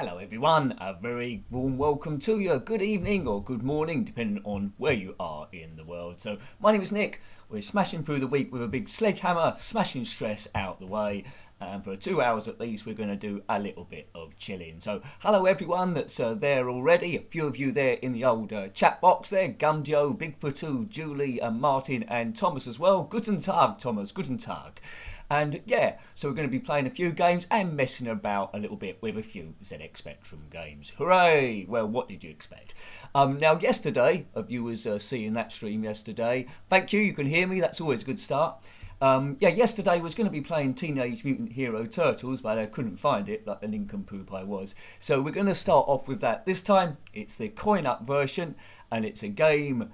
Hello everyone, a very warm welcome to you. Good evening or good morning, depending on where you are in the world. So my name is Nick. We're smashing through the week with a big sledgehammer, smashing stress out the way. And for 2 hours at least, we're going to do a little bit of chilling. So hello everyone that's there already. A few of you there in the old chat box there. Gumjo, Bigfootu, Julie, and Martin, and Thomas as well. Guten Tag, Thomas. Guten Tag. And yeah, so we're going to be playing a few games and messing about a little bit with a few ZX Spectrum games. Hooray! Well, what did you expect? Now, yesterday, viewers seeing that stream yesterday, thank you, you can hear me, that's always a good start. Yesterday was going to be playing Teenage Mutant Hero Turtles, but I couldn't find it, like the nincompoop I was. So we're going to start off with that. This time, it's the coin-up version, and it's a game,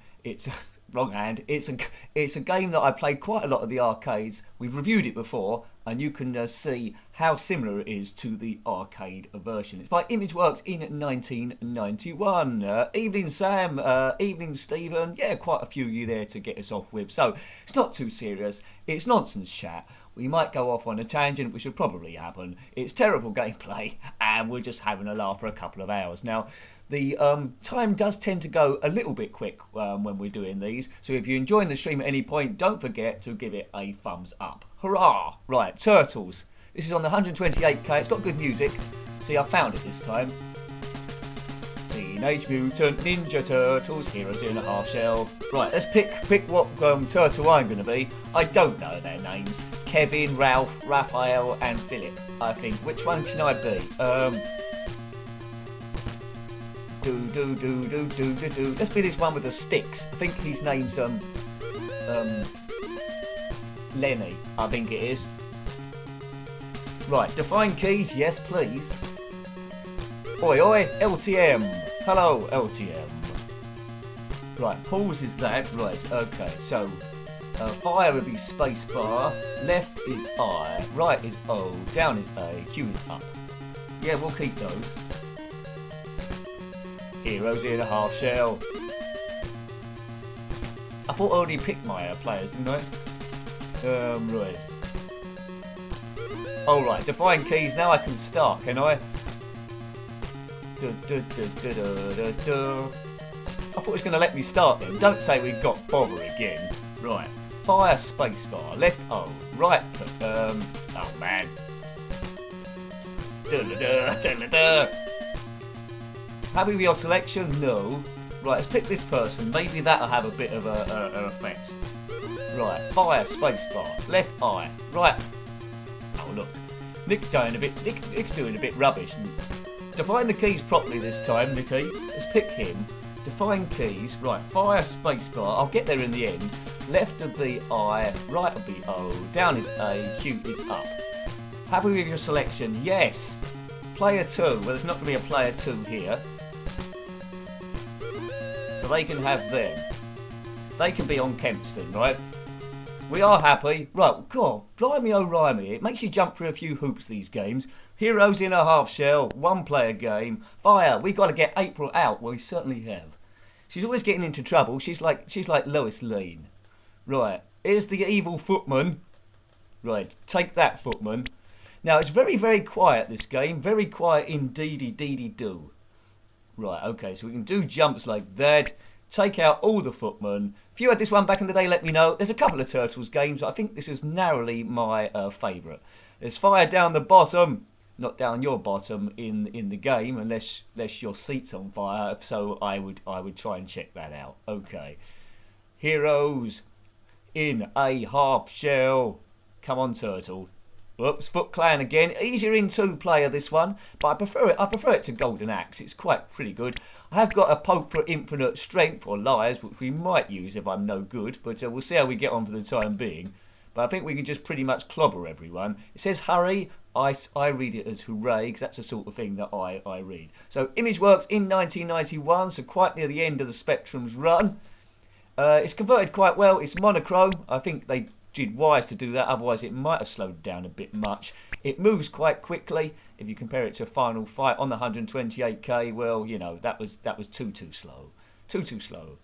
wrong hand. It's a game that I played quite a lot of the arcades. We've reviewed it before, and you can see how similar it is to the arcade version. It's by Imageworks in 1991. Evening Sam, evening Stephen. Yeah, quite a few of you there to get us off with. So it's not too serious. It's nonsense chat. We might go off on a tangent, which will probably happen. It's terrible gameplay, and we're just having a laugh for a couple of hours. Now, the time does tend to go a little bit quick when we're doing these. So if you're enjoying the stream at any point, don't forget to give it a thumbs up. Hurrah! Right, Turtles. This is on the 128k. It's got good music. See, I found it this time. Teenage Mutant Ninja Turtles, Heroes in a Half Shell. Right, let's pick what turtle I'm going to be. I don't know their names. Kevin, Ralph, Raphael, and Philip, I think. Which one can I be? Let's be this one with the sticks. I think his name's Lenny, I think it is. Right, define keys, yes please. Oi oi, LTM. Hello, LTM. Right, pause is that. Right, okay, so fire would be spacebar, left is I, right is O, down is A, Q is up. Yeah, we'll keep those. Heroes in a half shell. I thought I already picked my players, didn't I? Right. Alright, define keys, now I can start, can I? I thought it was going to let me start then. Don't say we've got bother again. Right. Fire spacebar, left O, right click, oh man. Happy with your selection? No. Right, let's pick this person. Maybe that'll have a bit of an effect. Right, fire, spacebar, left eye, right. Oh look, Nick's doing a bit rubbish. Define the keys properly this time, Nicky. Let's pick him. Define keys. Right, fire, spacebar. I'll get there in the end. Left will be I, right will be O, down is A, Q is up. Happy with your selection? Yes. Player 2. Well, there's not going to be a player 2 here. So they can have them. They can be on Kempston, right? We are happy. Right, God, blimey O'Reilly. It makes you jump through a few hoops, these games. Heroes in a half shell, one player game. Fire, we got to get April out. Well, we certainly have. She's always getting into trouble. She's like Lois Lane. Right, here's the evil footman. Right, take that, footman. Now, it's very, very quiet, this game. Very quiet indeedy-do. Right, okay, so we can do jumps like that. Take out all the footmen. If you had this one back in the day, let me know. There's a couple of Turtles games. I think this is narrowly my favourite. There's fire down the bottom. Not down your bottom in the game, unless your seat's on fire. So I would try and check that out. Okay. Heroes in a half shell. Come on, Turtle. Whoops, Foot Clan again. Easier in 2-player this one, but I prefer it to Golden Axe. It's quite pretty good. I have got a poke for infinite strength or lives, which we might use if I'm no good, but we'll see how we get on for the time being. But I think we can just pretty much clobber everyone. It says hurry. I read it as hooray, because that's the sort of thing that I read. So Imageworks in 1991, so quite near the end of the Spectrum's run. It's converted quite well. It's monochrome. I think they did wise to do that, otherwise it might have slowed down a bit much. It moves quite quickly. If you compare it to a Final Fight on the 128k, well, you know, that was too slow. Too slow.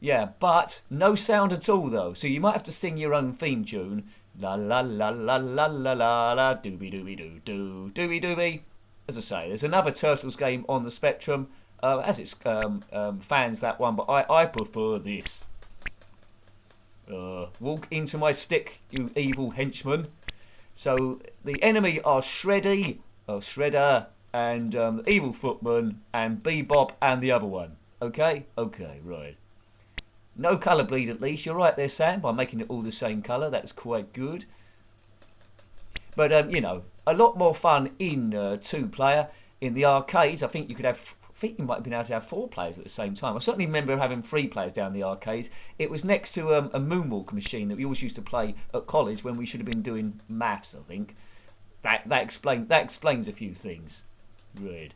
Yeah, but no sound at all though, so you might have to sing your own theme tune. La la la la la la la la, doobie doobie doo doo, doobie doobie. as I say, there's another Turtles game on the Spectrum. As it's fans that one, but I prefer this. Walk into my stick, you evil henchman. So the enemy are Shredder, and the Evil Footman, and Bebop, and the other one. Okay? Okay, right. No colour bleed at least. You're right there, Sam, by making it all the same colour. That's quite good. But, you know, a lot more fun in 2-player. In the arcades, I think you could have... I think you might have been able to have 4 players at the same time. I certainly remember having 3 players down the arcades. It was next to a moonwalk machine that we always used to play at college when we should have been doing maths, I think. That explains a few things. Right.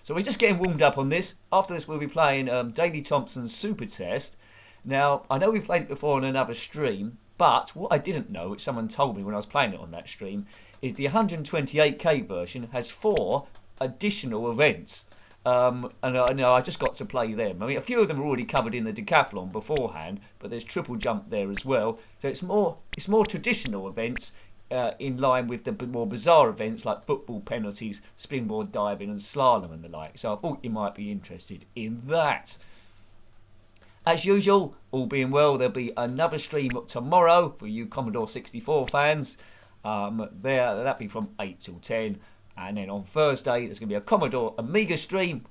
So we're just getting warmed up on this. After this, we'll be playing Daley Thompson's Super Test. Now, I know we played it before on another stream, but what I didn't know, which someone told me when I was playing it on that stream, is the 128k version has 4 additional events. And I just got to play them. I mean, a few of them are already covered in the Decathlon beforehand, but there's triple jump there as well. So it's more traditional events in line with the more bizarre events like football penalties, springboard diving, and slalom and the like. So I thought you might be interested in that. As usual, all being well, there'll be another stream tomorrow for you Commodore 64 fans. That'll be from 8 till 10. And then on Thursday, there's going to be a Commodore Amiga stream.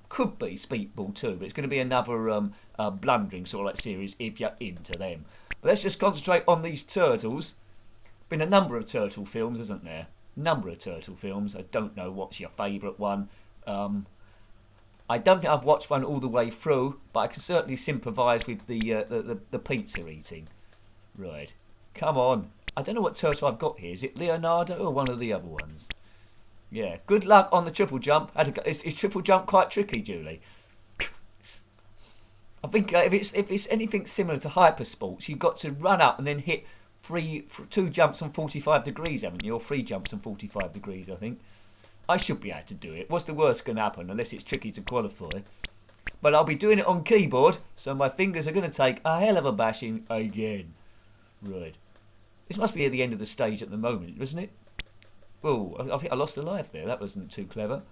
Could be Speedball too, but it's going to be another blundering sort of like series if you're into them. But let's just concentrate on these turtles. Been a number of turtle films, isn't there? Number of turtle films. I don't know what's your favourite one. I don't think I've watched one all the way through, but I can certainly sympathise with the pizza eating. Right. Come on. I don't know what turtle I've got here. Is it Leonardo or one of the other ones? Yeah, good luck on the triple jump. Is triple jump quite tricky, Julie? I think if it's anything similar to hypersports, you've got to run up and then hit 2 jumps on 45 degrees, haven't you? Or 3 jumps on 45 degrees, I think. I should be able to do it. What's the worst going to happen, unless it's tricky to qualify? But I'll be doing it on keyboard, so my fingers are going to take a hell of a bashing again. Right. This must be at the end of the stage at the moment, isn't it? Oh, I think I lost a life there. That wasn't too clever.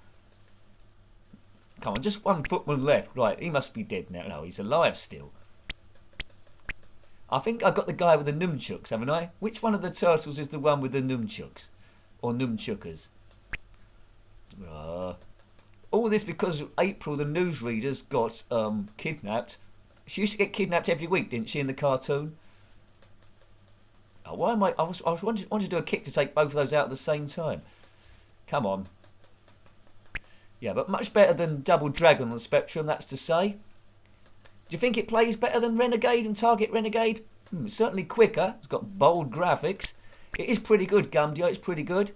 Come on, just one footman left. Right, he must be dead now. No, he's alive still. I think I got the guy with the nunchucks, haven't I? Which one of the turtles is the one with the nunchucks? Or nunchuckers? All this because April, the newsreaders, got kidnapped. She used to get kidnapped every week, didn't she, in the cartoon? Why am I wanted to do a kick to take both of those out at the same time. Come on. Yeah, but much better than Double Dragon on the Spectrum, that's to say. Do you think it plays better than Renegade and Target Renegade? It's certainly quicker. It's got bold graphics. It is pretty good, Gumdio. It's pretty good.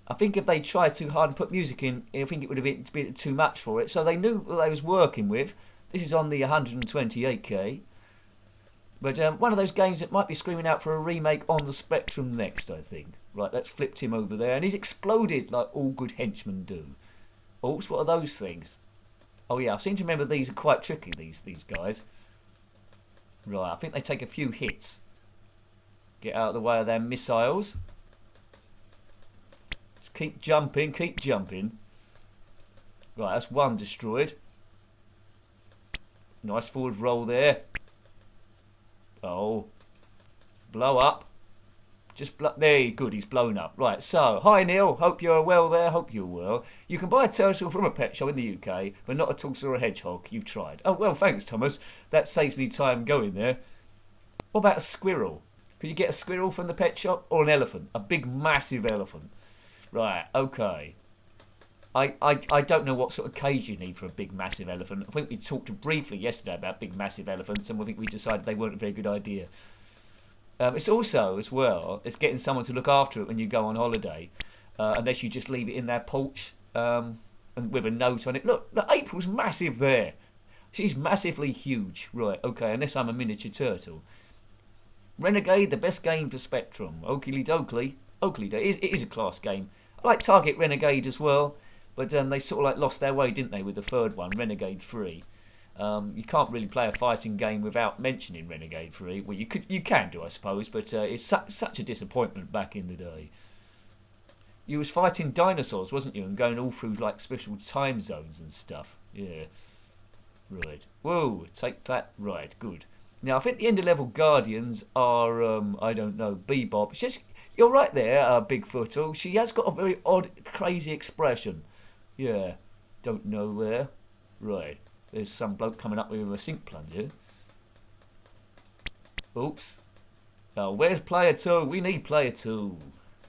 I think if they tried too hard and put music in, I think it would have been a bit too much for it. So they knew what they was working with. This is on the 128k. But one of those games that might be screaming out for a remake on the Spectrum next, I think. Right, let's flip him over there. And he's exploded like all good henchmen do. Oops, what are those things? Oh yeah, I seem to remember these are quite tricky, these guys. Right, I think they take a few hits. Get out of the way of their missiles. Just keep jumping, keep jumping. Right, that's one destroyed. Nice forward roll there. Oh, blow up. There, good, he's blown up. Right, so, hi Neil, hope you're well there, hope you're well. You can buy a turtle from a pet shop in the UK, but not a tortoise or a hedgehog. You've tried. Oh, well, thanks, Thomas. That saves me time going there. What about a squirrel? Could you get a squirrel from the pet shop? Or an elephant? A big, massive elephant. Right, okay. I don't know what sort of cage you need for a big, massive elephant. I think we talked briefly yesterday about big, massive elephants, and I think we decided they weren't a very good idea. It's also, as well, it's getting someone to look after it when you go on holiday, unless you just leave it in their porch and with a note on it. Look, April's massive there. She's massively huge. Right, okay, unless I'm a miniature turtle. Renegade, the best game for Spectrum. Oakley Dokley. It is a class game. I like Target Renegade as well, but they sort of like lost their way, didn't they, with the third one, Renegade 3. You can't really play a fighting game without mentioning Renegade 3. Well, you can do, I suppose, but it's such a disappointment back in the day. You was fighting dinosaurs, wasn't you? And going all through like special time zones and stuff. Yeah. Right. Whoa, take that. Right, good. Now, I think the end-of-level Guardians are, I don't know, Bebop. You're right there, Bigfootle. She has got a very odd, crazy expression. Yeah. Don't know there. Right. There's some bloke coming up with a sink plunger. Oops. Oh, where's player 2? We need player 2.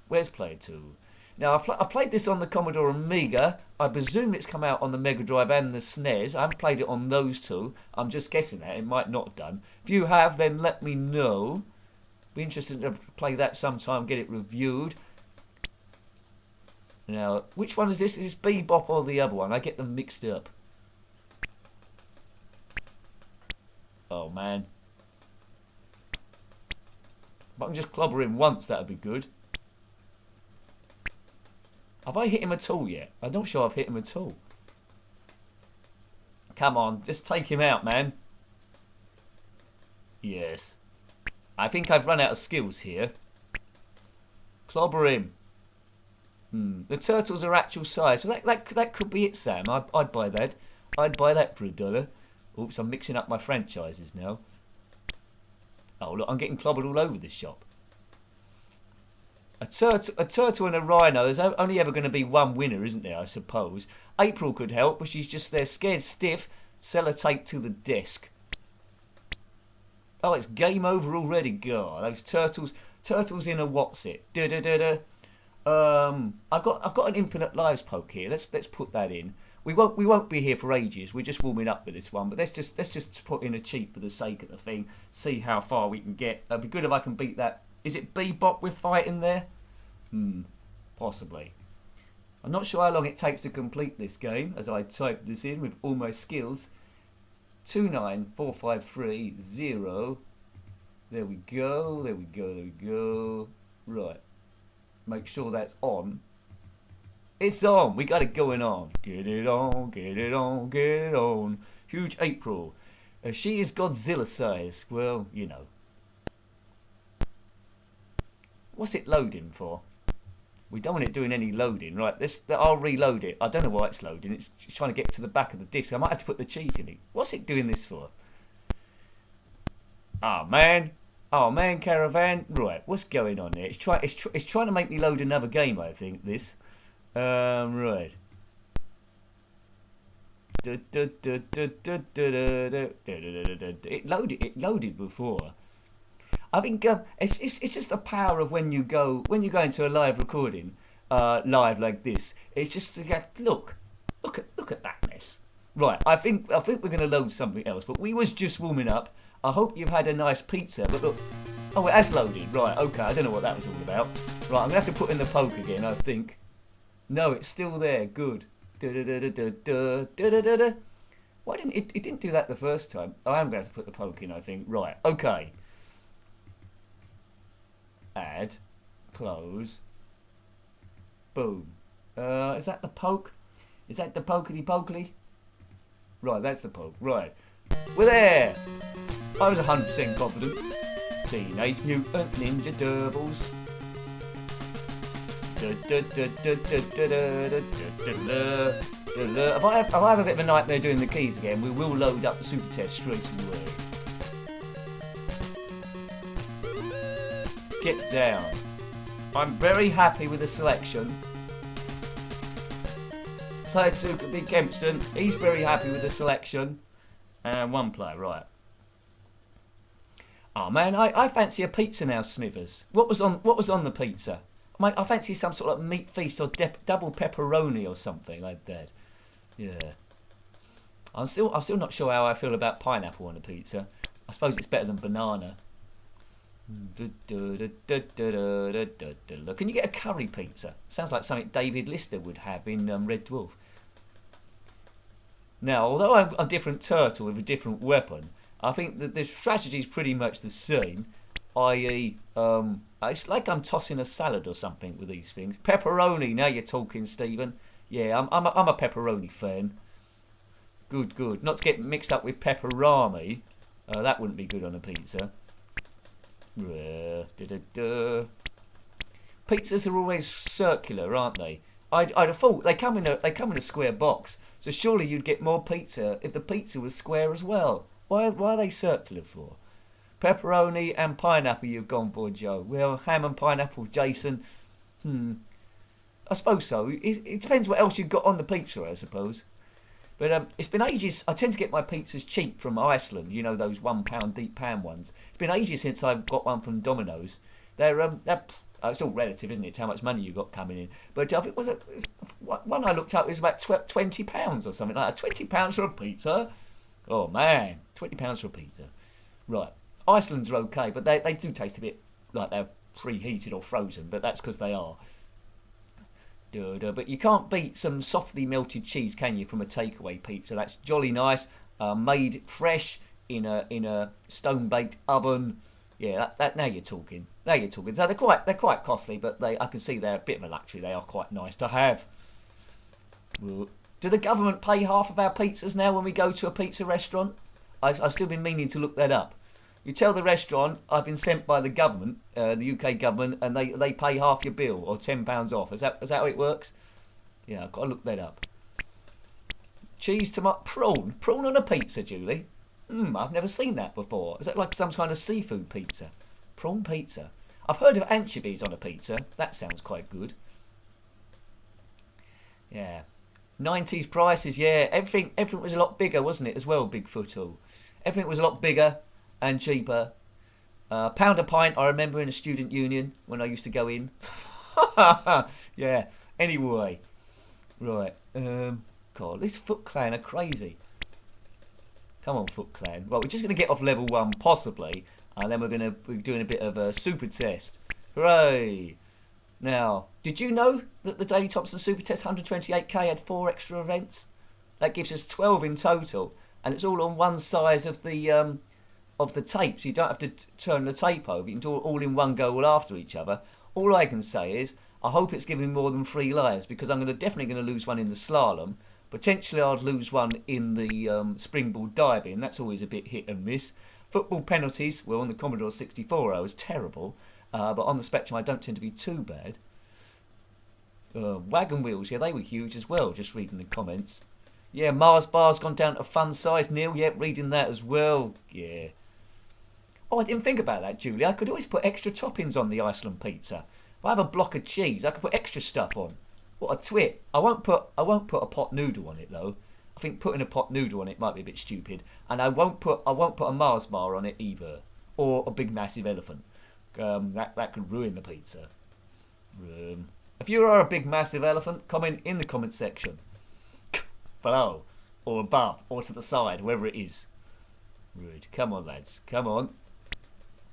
Where's player 2? Now, I've played this on the Commodore Amiga. I presume it's come out on the Mega Drive and the SNES. I haven't played it on those two. I'm just guessing that. It might not have done. If you have, then let me know. Be interested to play that sometime, get it reviewed. Now, which one is this? Is this Bebop or the other one? I get them mixed up. Oh, man. If I can just clobber him once, that would be good. Have I hit him at all yet? I'm not sure I've hit him at all. Come on, just take him out, man. Yes. I think I've run out of skills here. Clobber him. The turtles are actual size. So that could be it, Sam. I'd buy that. I'd buy that for $1. Oops, I'm mixing up my franchises now. Oh, look, I'm getting clobbered all over this shop. A turtle and a rhino, there's only ever going to be one winner, isn't there, I suppose. April could help, but she's just there scared stiff. Sellotape to the desk. Oh, it's game over already, God. Those turtles in a what's it? I've got an infinite lives poke here. Let's put that in. We won't be here for ages. We're just warming up with this one, but let's just put in a cheat for the sake of the thing. See how far we can get. It'd be good if I can beat that. Is it Bebop we're fighting there? Possibly. I'm not sure how long it takes to complete this game, as I type this in with all my skills. 29453 There we go. There we go. There we go. Right. Make sure that's on. It's on. We got it going on. Get it on. Get it on. Get it on. Huge April. She is Godzilla size. Well, you know. What's it loading for? We don't want it doing any loading. Right, I'll reload it. I don't know why it's loading. It's trying to get to the back of the disc. I might have to put the cheat in it. What's it doing this for? Oh, man. Oh, man, Caravan. Right, what's going on there? It's trying to make me load another game, I think, this. Right. It loaded before. I think it's just the power of when you go into a live recording, live like this. It's just look at that mess. Right, I think we're gonna load something else, but we was just warming up. I hope you've had a nice pizza. But look, oh, it has loaded. Right, okay. I don't know what that was all about. Right, I'm gonna have to put in the poke again. I think. No, it's still there. Good. Why didn't it didn't do that the first time? Oh, I am going to have to put the poke in. I think. Right, okay. Add, close, boom. Is that the poke? Is that the pokely? Right, that's the poke. Right, we're there. I was 100% confident. Teenage Mutant Ninja Turtles. If I have a bit of a nightmare doing the keys again, we will load up the super test straight away. Get down. I'm very happy with the selection. Player 2 could be Kempston. He's very happy with the selection. And one player, right. Oh man, I fancy a pizza now, Smithers. What was on the pizza? I fancy some sort of meat feast or double pepperoni or something like that. Yeah. I'm still not sure how I feel about pineapple on a pizza. I suppose it's better than banana. Can you get a curry pizza? Sounds like something David Lister would have in Red Dwarf. Now, although I'm a different turtle with a different weapon, I think that the strategy is pretty much the same. I.e., it's like I'm tossing a salad or something with these things. Pepperoni. Now you're talking, Stephen. Yeah, I'm a pepperoni fan. Good. Not to get mixed up with pepperami. That wouldn't be good on a pizza. Pizzas are always circular, aren't they? I'd have thought they come in a square box. So surely you'd get more pizza if the pizza was square as well. Why are they circular for? Pepperoni and pineapple you've gone for, Joe. Well, ham and pineapple, Jason. I suppose so. It depends what else you've got on the pizza, I suppose. But it's been ages. I tend to get my pizzas cheap from Iceland. You know, those £1 deep pan ones. It's been ages since I've got one from Domino's. They're it's all relative, isn't it? How much money you got coming in? But I think one I looked up was about £20 or something like that. £20 for a pizza. Oh man, £20 for a pizza. Right. Iceland's are okay, but they do taste a bit like they're preheated or frozen. But that's because they are. But you can't beat some softly melted cheese, can you, from a takeaway pizza? That's jolly nice, made fresh in a stone baked oven. Yeah, that's that. Now you're talking. So they're quite costly, but I can see they're a bit of a luxury. They are quite nice to have. Do the government pay half of our pizzas now when we go to a pizza restaurant? I've still been meaning to look that up. You tell the restaurant I've been sent by the government, the UK government, and they pay half your bill or £10 off. Is that how it works? Yeah, I've got to look that up. Cheese, tomato, prawn on a pizza, Julie. I've never seen that before. Is that like some kind of seafood pizza? Prawn pizza. I've heard of anchovies on a pizza. That sounds quite good. Yeah. 90s prices, yeah. Everything was a lot bigger, wasn't it, as well, Bigfoot? Everything was a lot bigger and cheaper. Pound a pint, I remember in a student union when I used to go in. Yeah. Anyway. Right. God, this Foot Clan are crazy. Come on, Foot Clan. Well, we're just going to get off level 1, possibly, and then we're doing a bit of a super test. Hooray! Now, did you know that the Daley Thompson Super Test 128k had 4 extra events? That gives us 12 in total, and it's all on one side of the tape, so you don't have to turn the tape over. You can do it all in one go, all after each other. All I can say is, I hope it's giving me more than 3 lives, because I'm definitely going to lose one in the slalom. Potentially I'd lose one in the springboard diving. That's always a bit hit and miss. Football penalties, well, on the Commodore 64 I was terrible. But on the Spectrum I don't tend to be too bad. Wagon wheels, yeah, they were huge as well, just reading the comments. Yeah, Mars bar's gone down to fun size. Neil, yeah, reading that as well. Yeah. Oh, I didn't think about that, Julie. I could always put extra toppings on the Iceland pizza. If I have a block of cheese, I could put extra stuff on. What a twit. I won't put a pot noodle on it though. I think putting a pot noodle on it might be a bit stupid. And I won't put a Mars bar on it either. Or a big massive elephant. That could ruin the pizza. If you are a big massive elephant, comment in the comment section. Below. Or above. Or to the side. Wherever it is. Rude. Come on lads. Come on.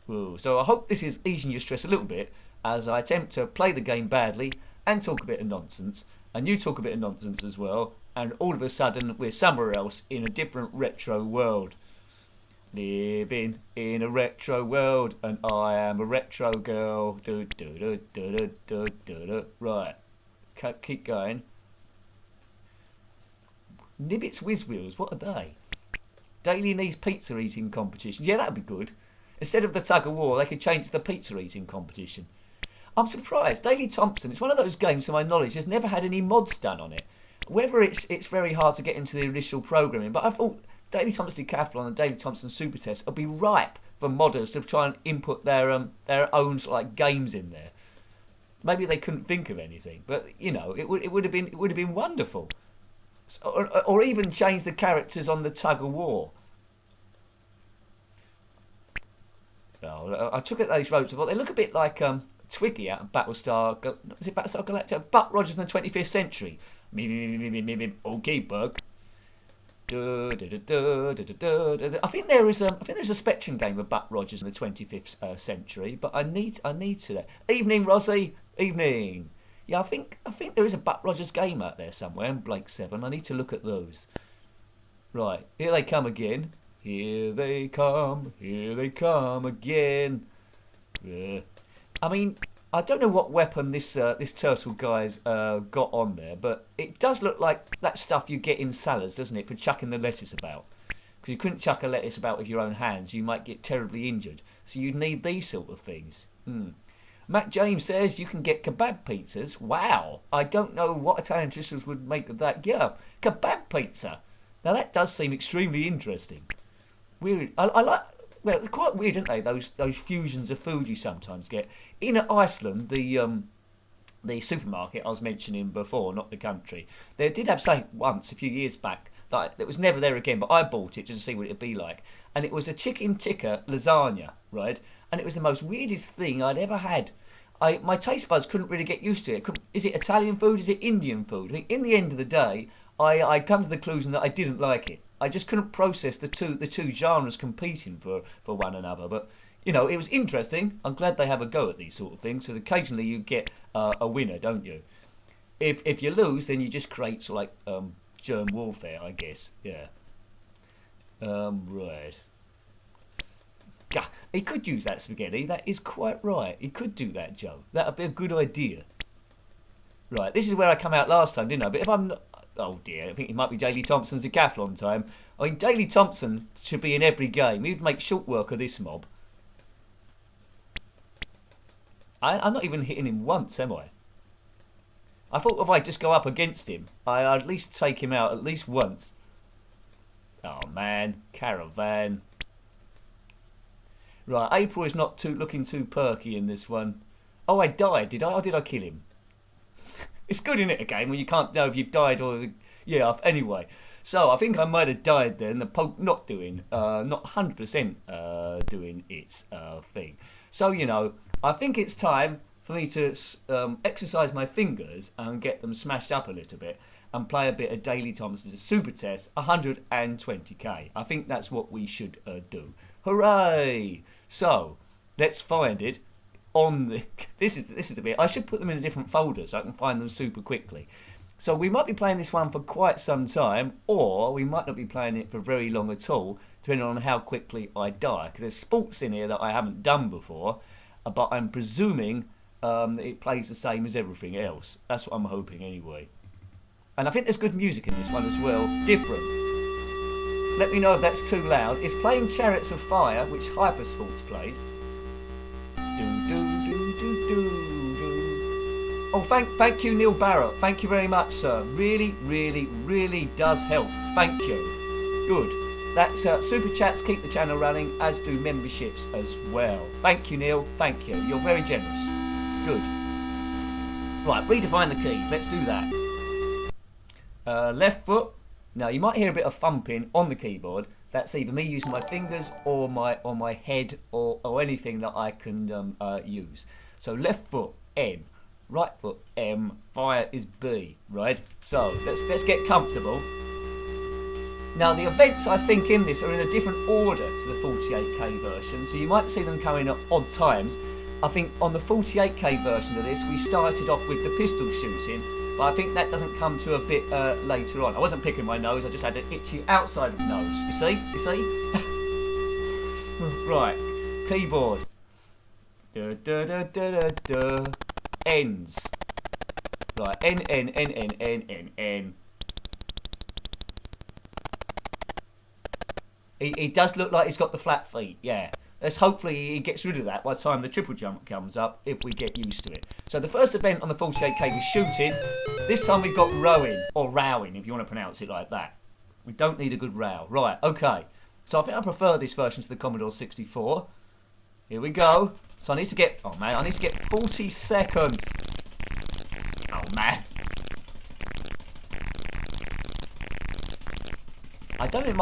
Ooh. So I hope this is easing your stress a little bit as I attempt to play the game badly and talk a bit of nonsense, and you talk a bit of nonsense as well, and all of a sudden we're somewhere else in a different retro world. Living in a retro world, and I am a retro girl. Right, keep going. Nibbits Whiz Wheels, what are they? Daily needs pizza eating competitions. Yeah, that'd be good. Instead of the tug of war, they could change to the pizza eating competition. I'm surprised. Daley Thompson, it's one of those games, to my knowledge, has never had any mods done on it. Whether it's very hard to get into the initial programming, but I thought Daley Thompson Decathlon and Daley Thompson Super Test would be ripe for modders to try and input their own sort of like games in there. Maybe they couldn't think of anything, but you know, it would have been wonderful. Or even change the characters on the tug of war. Oh, I took at those ropes. I thought they look a bit like Twiggy out of Battlestar. Is it Battlestar Galactica? Buck Rogers in the 25th century. Okay, Bug. I think there is a Spectrum game of Buck Rogers in the 25th century, but I need to. Evening, Rossi. Evening. Yeah, I think there is a Buck Rogers game out there somewhere in Blake 7. I need to look at those. Right, here they come again. Here they come again. I mean, I don't know what weapon this turtle guy's got on there, but it does look like that stuff you get in salads, doesn't it, for chucking the lettuce about? Because you couldn't chuck a lettuce about with your own hands, you might get terribly injured. So you'd need these sort of things. Matt James says you can get kebab pizzas. Wow. I don't know what Italian traditions would make of that. Yeah, kebab pizza. Now that does seem extremely interesting. Weird. I like... Well, it's quite weird, aren't they? Those fusions of food you sometimes get. In Iceland, the supermarket I was mentioning before, not the country, they did have something once, a few years back, that it was never there again, but I bought it just to see what it'd be like. And it was a chicken tikka lasagna, right? And it was the most weirdest thing I'd ever had. My taste buds couldn't really get used to it. Is it Italian food? Is it Indian food? I mean, in the end of the day, I come to the conclusion that I didn't like it. I just couldn't process the two genres competing for one another. But, you know, it was interesting. I'm glad they have a go at these sort of things. So occasionally you get a winner, don't you? If you lose, then you just create sort of like germ warfare, I guess. Yeah. Right. Yeah, he could use that spaghetti. That is quite right. He could do that, Joe. That would be a good idea. Right, this is where I come out last time, didn't I? But if I'm not... Oh dear, I think it might be Daley Thompson's Decathlon time. I mean, Daley Thompson should be in every game. He'd make short work of this mob. I'm not even hitting him once, am I? I thought if I just go up against him, I'd at least take him out at least once. Oh man, caravan. Right, April is not looking too perky in this one. Oh, I died, did I? Or did I kill him? It's good, isn't it, a game when you can't know if you've died or... Yeah, anyway. So, I think I might have died then. The poke not 100% doing its thing. So, you know, I think it's time for me to exercise my fingers and get them smashed up a little bit and play a bit of Daley Thompson's Super Test 120k. I think that's what we should do. Hooray! So, let's find it. On the this is the bit. I should put them in a different folder so I can find them super quickly. So we might be playing this one for quite some time, or we might not be playing it for very long at all, depending on how quickly I die. Because there's sports in here that I haven't done before, but I'm presuming that it plays the same as everything else. That's what I'm hoping anyway. And I think there's good music in this one as well. Different. Let me know if that's too loud. It's playing Chariots of Fire, which Hypersports played. Oh, thank you, Neil Barrett. Thank you very much, sir. Really, really, really does help. Thank you. Good. That's super chats keep the channel running, as do memberships as well. Thank you, Neil. Thank you. You're very generous. Good. Right, redefine the keys. Let's do that. Left foot. Now you might hear a bit of thumping on the keyboard. That's either me using my fingers or my head or anything that I can use. So left foot N, right foot M, fire is B, right? So let's get comfortable. Now the events I think in this are in a different order to the 48k version, so you might see them coming at odd times. I think on the 48k version of this we started off with the pistol shooting, but I think that doesn't come to a bit later on. I wasn't picking my nose, I just had an itchy outside of the nose. You see? Right, keyboard. Da, da, da, da, da, da. Ends. Right, N. He does look like he's got the flat feet, yeah. Hopefully he gets rid of that by the time the triple jump comes up, if we get used to it. So the first event on the 48k was shooting. This time we've got rowing, or rowing if you want to pronounce it like that. We don't need a good row. Right, okay. So I think I prefer this version to the Commodore 64. Here we go. So I need to get, oh man, I need to get 40 seconds. Oh man. I don't think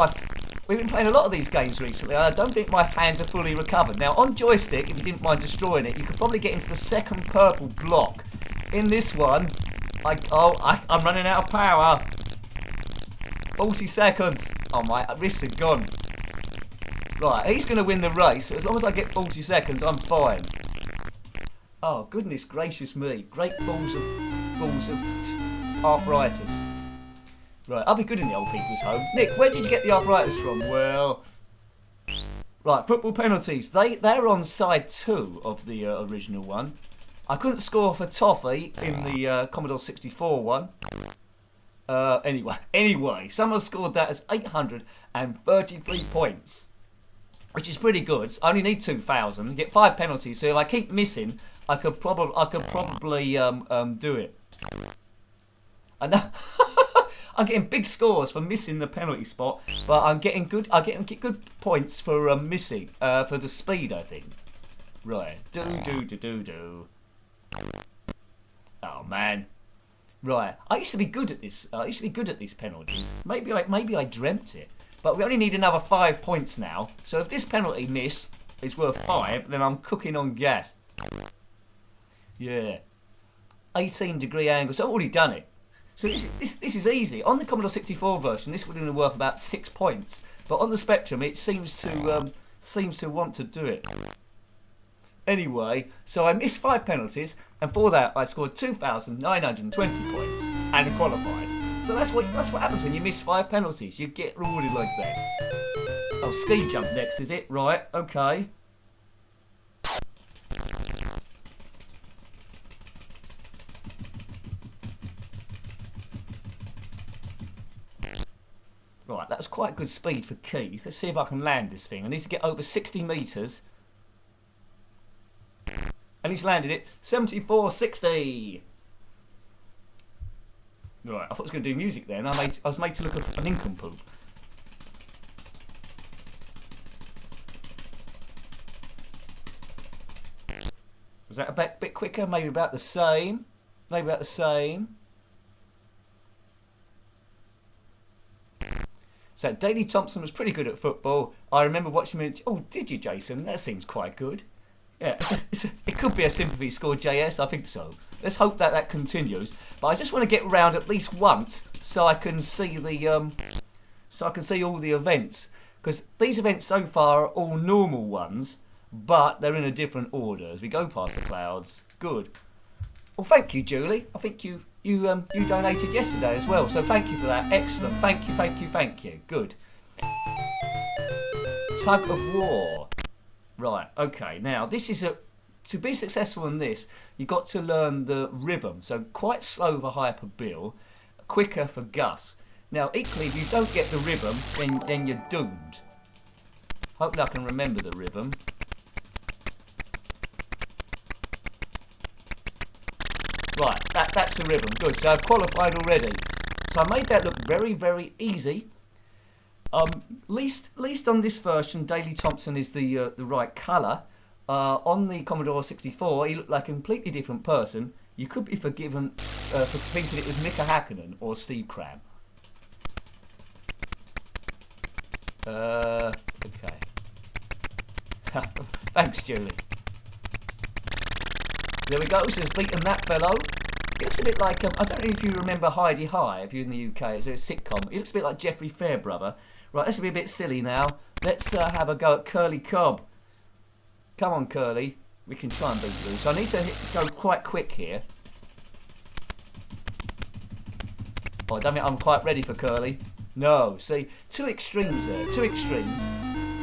we've been playing a lot of these games recently. I don't think my hands are fully recovered. Now on joystick, if you didn't mind destroying it, you could probably get into the second purple block. In this one, I'm running out of power. 40 seconds. Oh my wrists are gone. Right, he's going to win the race. As long as I get 40 seconds, I'm fine. Oh, goodness gracious me. Great balls of arthritis. Right, I'll be good in the old people's home. Nick, where did you get the arthritis from? Well... Right, football penalties. They're on side 2 of the original one. I couldn't score for Toffee in the Commodore 64 one. Anyway, someone scored that as 833 points. Which is pretty good. I only need 2,000. Get 5 penalties, so if I keep missing, I could probably do it. I know. I'm getting big scores for missing the penalty spot, but I'm getting good points for missing for the speed, I think. Right. Do. Oh man. Right. I used to be good at this. I used to be good at these penalties. Maybe I dreamt it. But we only need another 5 points now. So if this penalty miss is worth 5, then I'm cooking on gas. Yeah. 18-degree angle. So I've already done it. So this is easy. On the Commodore 64 version, this would only worth about 6 points. But on the Spectrum, it seems to want to do it. Anyway, so I missed 5 penalties, and for that I scored 2,920 points and qualified. So that's what happens when you miss 5 penalties. You get rewarded like that. Oh, ski jump next, is it? Right. Okay. Right, that's quite good speed for keys. Let's see if I can land this thing. I need to get over 60 metres. And he's landed it. 74.60. Right, I thought I was going to do music then. I was made to look like an nincompoop. Was that a bit quicker? Maybe about the same. Maybe about the same. So Daley Thompson was pretty good at football. I remember watching him. Oh, did you, Jason? That seems quite good. Yeah, it could be a sympathy score, JS. I think so. Let's hope that continues. But I just want to get round at least once so I can see all the events, because these events so far are all normal ones, but they're in a different order as we go past the clouds. Good. Well, thank you, Julie. I think you donated yesterday as well, so thank you for that. Excellent. Thank you. Good. Tug of war. Right, okay, now this is to be successful in this, you've got to learn the rhythm. So quite slow for Hyper Bill, quicker for Gus. Now equally, if you don't get the rhythm, then you're doomed. Hopefully I can remember the rhythm. Right, that's the rhythm, good. So I've qualified already. So I made that look very, very easy. Least on this version, Daley Thompson is the right colour. On the Commodore 64, he looked like a completely different person. You could be forgiven for thinking it was Mika Hakkinen or Steve Cram. Okay. Thanks, Julie. There we go. So he's beaten that fellow. It looks a bit like I don't know if you remember Heidi High. If you're in the UK, it's a sitcom. It looks a bit like Jeffrey Fairbrother. Right, this will be a bit silly now. Let's have a go at Curly Cobb. Come on, Curly. We can try and beat you. So I need to go quite quick here. Oh, I don't think I'm quite ready for Curly. No, see, 2 extremes there. 2 extremes.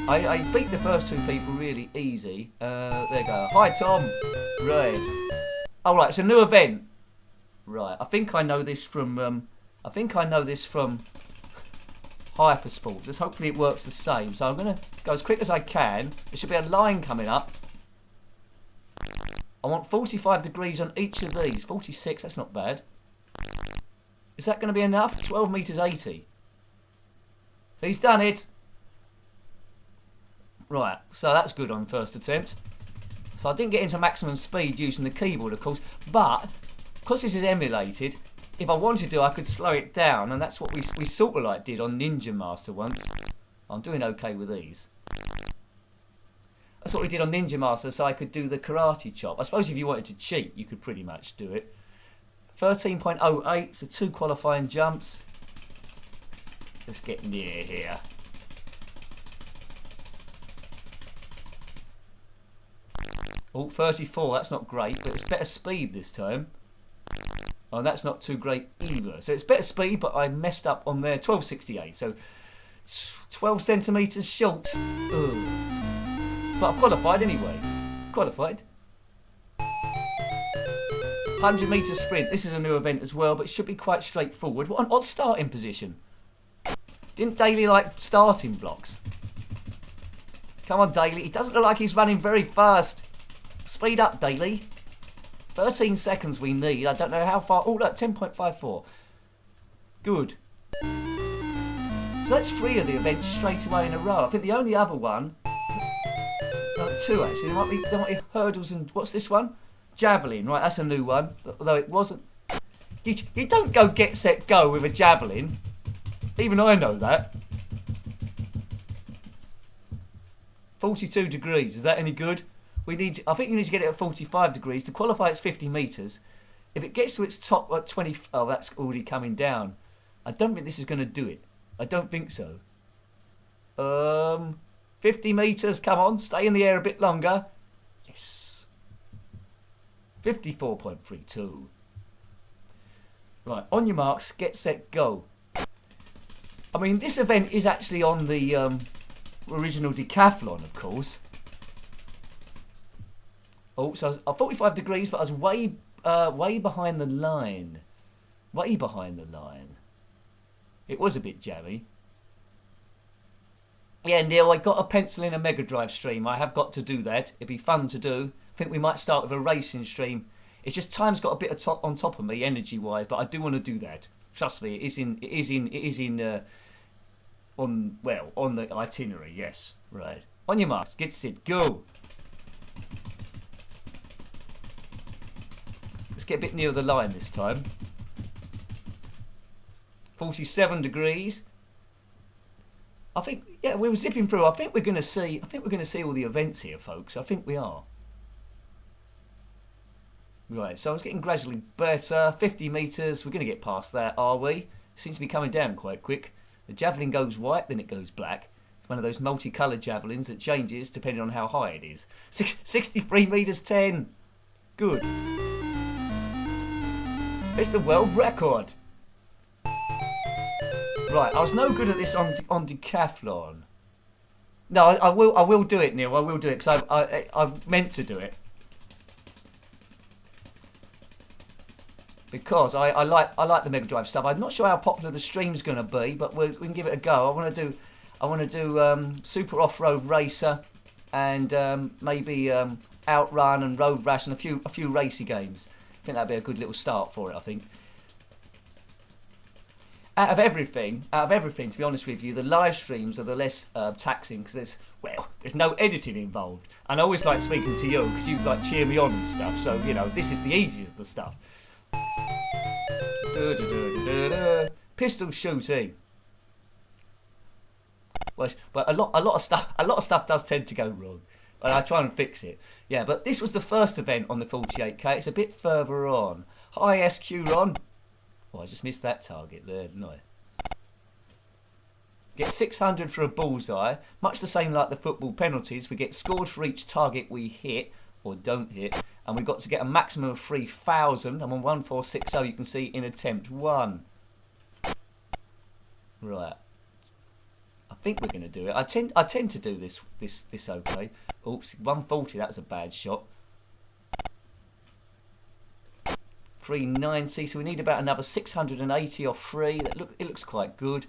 I beat the first 2 people really easy. There you go. Hi, Tom. Red. Oh, right, it's a new event. Right, I think I know this from Hypersports. Let's hopefully it works the same. So I'm going to go as quick as I can. There should be a line coming up. I want 45 degrees on each of these. 46, that's not bad. Is that going to be enough? 12 metres 80. He's done it. Right, so that's good on first attempt. So I didn't get into maximum speed using the keyboard, of course. But, because this is emulated, if I wanted to, I could slow it down, and that's what we sort of like did on Ninja Master once. I'm doing okay with these. That's what we did on Ninja Master, so I could do the karate chop. I suppose if you wanted to cheat, you could pretty much do it. 13.08, so 2 qualifying jumps. Let's get near here. Oh, 34, that's not great, but it's better speed this time. Oh, that's not too great either. So it's better speed, but I messed up on there. 12.68, so 12 centimetres short. Ugh. But I qualified anyway. Qualified. 100 metre sprint. This is a new event as well, but it should be quite straightforward. What an odd starting position. Didn't Daley like starting blocks? Come on, Daley. He doesn't look like he's running very fast. Speed up, Daley. 13 seconds we need. I don't know how far. Oh, look, 10.54. Good. So that's 3 of the events straight away in a row. I think the only other one... No, 2 actually. There might be hurdles and... What's this one? Javelin. Right, that's a new one. Although it wasn't... You don't go get, set, go with a javelin. Even I know that. 42 degrees. Is that any good? I think you need to get it at 45 degrees. To qualify, it's 50 metres. If it gets to its top at 20... Oh, that's already coming down. I don't think this is going to do it. I don't think so. 50 metres. Come on. Stay in the air a bit longer. Yes. 54.32. Right. On your marks. Get set. Go. I mean, this event is actually on the original Decathlon, of course. Oh, so I was 45 degrees, but I was way behind the line. Way behind the line. It was a bit jammy. Yeah, Neil, I got a pencil in a Mega Drive stream. I have got to do that. It'd be fun to do. I think we might start with a racing stream. It's just time's got a bit of on top of me, energy-wise, but I do want to do that. Trust me, it is on the itinerary. Yes, right. On your marks, get set, go. Let's get a bit nearer the line this time. 47 degrees. I think, yeah, we were zipping through. I think we're going to see all the events here, folks. I think we are. Right, so I was getting gradually better. 50 metres. We're going to get past that, are we? Seems to be coming down quite quick. The javelin goes white, then it goes black. It's one of those multicoloured javelins that changes depending on how high it is. 63 metres 10. Good. It's the world record. Right, I was no good at this on Decathlon. No, I will do it, Neil. I will do it because I meant to do it. Because I like the Mega Drive stuff. I'm not sure how popular the stream's going to be, but we can give it a go. I want to do Super Off-Road Racer and maybe Outrun and Road Rash and a few racy games. I think that'd be a good little start for it. I think. Out of everything, to be honest with you, the live streams are the less taxing because there's no editing involved. And I always like speaking to you because you like cheer me on and stuff. So you know this is the easiest of the stuff. Pistol shooting. Well, but a lot of stuff does tend to go wrong, and I try and fix it. Yeah, but this was the first event on the 48k. It's a bit further on. Hi SQ Ron. Oh, I just missed that target there, didn't I? Get 600 for a bullseye. Much the same like the football penalties. We get scored for each target we hit or don't hit. And we've got to get a maximum of 3,000. I'm on 1460, you can see, in attempt 1. Right. I think we're going to do it. I tend to do this okay. Oops, 140, that was a bad shot. 390, so we need about another 680 or 3. It looks quite good.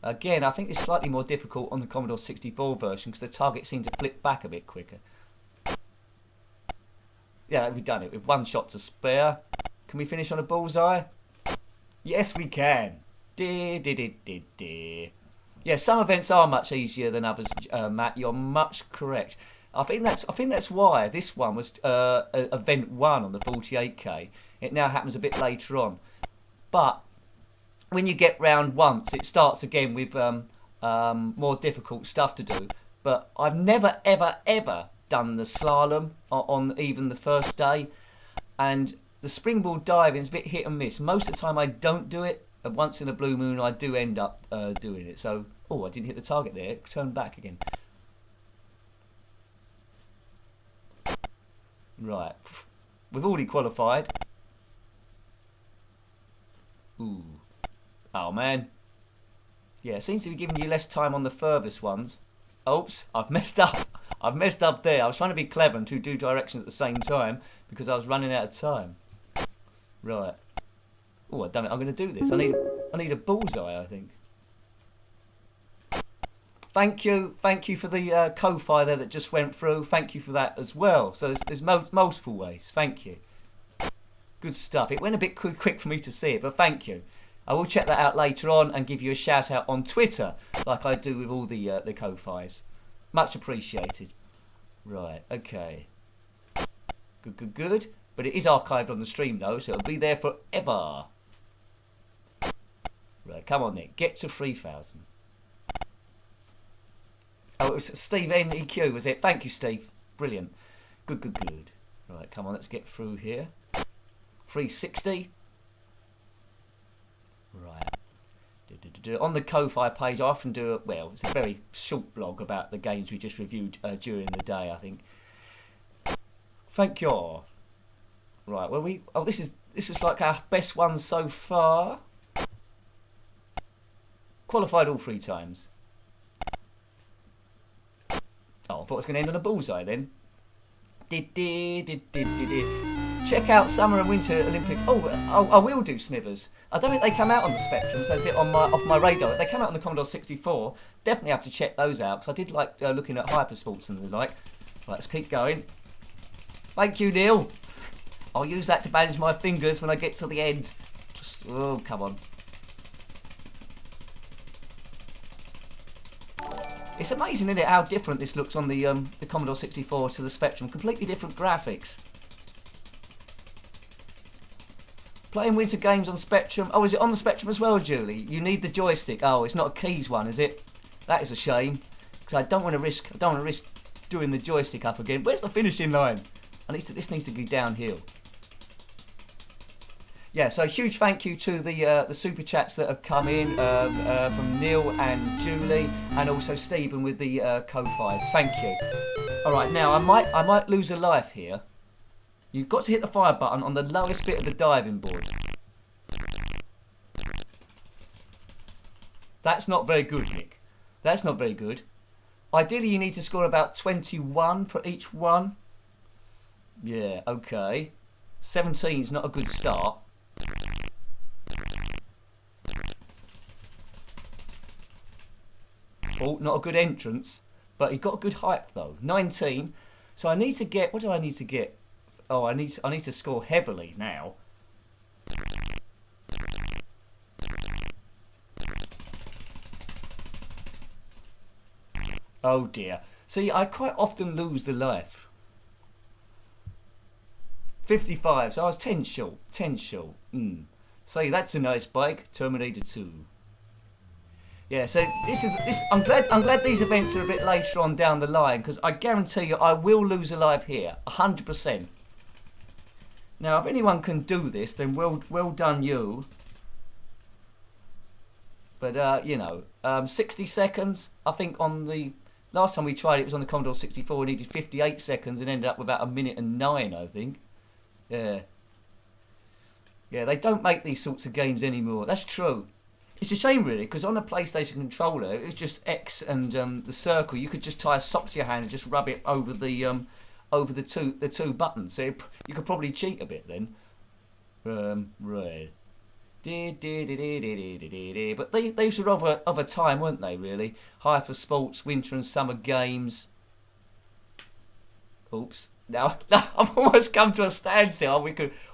Again, I think it's slightly more difficult on the Commodore 64 version because the target seemed to flip back a bit quicker. Yeah, we've done it with 1 shot to spare. Can we finish on a bullseye? Yes, we can. Yeah, some events are much easier than others, Matt. You're much correct. I think that's why this one was event 1 on the 48k. It now happens a bit later on, but when you get round once, it starts again with more difficult stuff to do. But I've never ever done the slalom on even the first day, and the springboard diving is a bit hit and miss. Most of the time I don't do it, and once in a blue moon I do end up doing it. So, oh, I didn't hit the target there. Turn back again. Right, we've already qualified. Ooh, oh man. Yeah, it seems to be giving you less time on the furthest ones. Oops, I've messed up. I've messed up there. I was trying to be clever and do directions at the same time because I was running out of time. Right. Oh, damn it! I'm going to do this. I need a bullseye, I think. Thank you for the Ko-Fi there that just went through. Thank you for that as well. So there's multiple ways. Thank you. Good stuff. It went a bit quick for me to see it, but thank you. I will check that out later on and give you a shout out on Twitter, like I do with all the Ko-Fis. Much appreciated. Right, okay. Good. But it is archived on the stream though, so it'll be there forever. Right, come on Nick, get to 3,000. Oh, it was Steve NEQ, was it? Thank you, Steve. Brilliant. Good. Right, come on, let's get through here. 360. Right. On the Ko-Fi page, I often do it. Well, it's a very short blog about the games we just reviewed during the day, I think. Thank you. Right, well, this is like our best one so far. Qualified all 3 times. Oh, I thought it was going to end on a bullseye then. Check out Summer and Winter Olympic. Oh, I will do Smithers. I don't think they come out on the Spectrum, so they're a bit off my radar. They come out on the Commodore 64. Definitely have to check those out, because I did like looking at Hypersports and the like. Right, let's keep going. Thank you, Neil. I'll use that to manage my fingers when I get to the end. Oh, come on. It's amazing, isn't it, how different this looks on the Commodore 64 to the Spectrum. Completely different graphics. Playing winter games on Spectrum. Oh, is it on the Spectrum as well, Julie? You need the joystick. Oh, it's not a keys one, is it? That is a shame, because I don't want to risk doing the joystick up again. Where's the finishing line? This needs to go downhill. Yeah, so huge thank you to the super chats that have come in from Neil and Julie, and also Stephen with the Ko-Fis. Thank you. All right, now I might lose a life here. You've got to hit the fire button on the lowest bit of the diving board. That's not very good, Nick. That's not very good. Ideally, you need to score about 21 for each one. Yeah, okay. 17's not a good start. Oh, not a good entrance, but he got a good height though. 19. So I need to get. What do I need to get? Oh, I need to score heavily now. Oh dear. See, I quite often lose the life. 55. So I was 10 short. 10 short. So that's a nice bike. Terminator 2. Yeah, so I'm glad these events are a bit later on down the line, because I guarantee you I will lose a life here, 100%. Now, if anyone can do this, then well done you. But you know, 60 seconds. I think on the last time we tried it was on the Commodore 64. We needed 58 seconds and ended up with about 1:09, I think. Yeah. Yeah, they don't make these sorts of games anymore. That's true. It's a shame, really, because on a PlayStation controller, it was just X and the circle. You could just tie a sock to your hand and just rub it over the two buttons. So you could probably cheat a bit then. Right. But these were of a time, weren't they? Really, Hyper Sports, Winter and Summer Games. Oops. Now I've almost come to a standstill.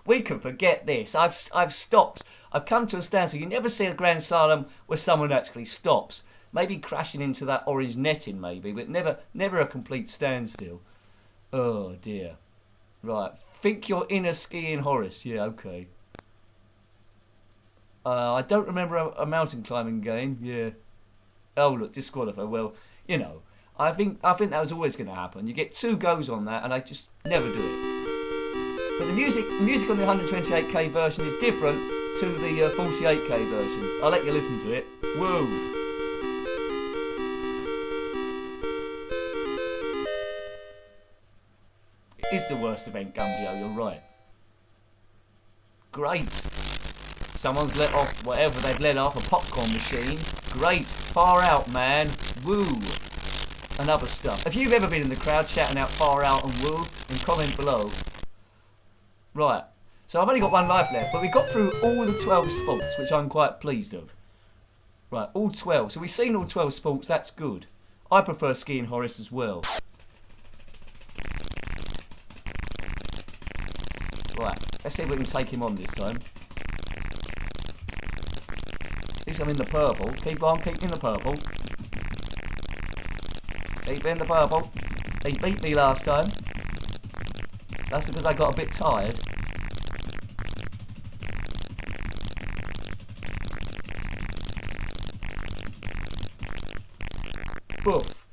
We can forget this. I've stopped. I've come to a standstill. You never see a Grand Slalom where someone actually stops. Maybe crashing into that orange netting, maybe, but never a complete standstill. Oh dear. Right. Think you're in a skiing Horace. Yeah. Okay. I don't remember a mountain climbing game. Yeah. Oh look, disqualified. Well, you know, I think that was always going to happen. You get 2 goes on that, and I just never do it. But the music on the 128K version is different to the 48K version. I'll let you listen to it. Whoa. It is the worst event, Gumbio, you're right. Great. Someone's let off whatever they've let off, a popcorn machine. Great. Far out, man. Woo. And other stuff. If you've ever been in the crowd shouting out far out and woo, then comment below. Right. So I've only got 1 life left, but we got through all the 12 sports, which I'm quite pleased of. Right, all 12. So we've seen all 12 sports, that's good. I prefer skiing Horace as well. Right, let's see if we can take him on this time. At least I'm in the purple. Keep on, keep in the purple. Keep in the purple. He beat me last time. That's because I got a bit tired. Boof.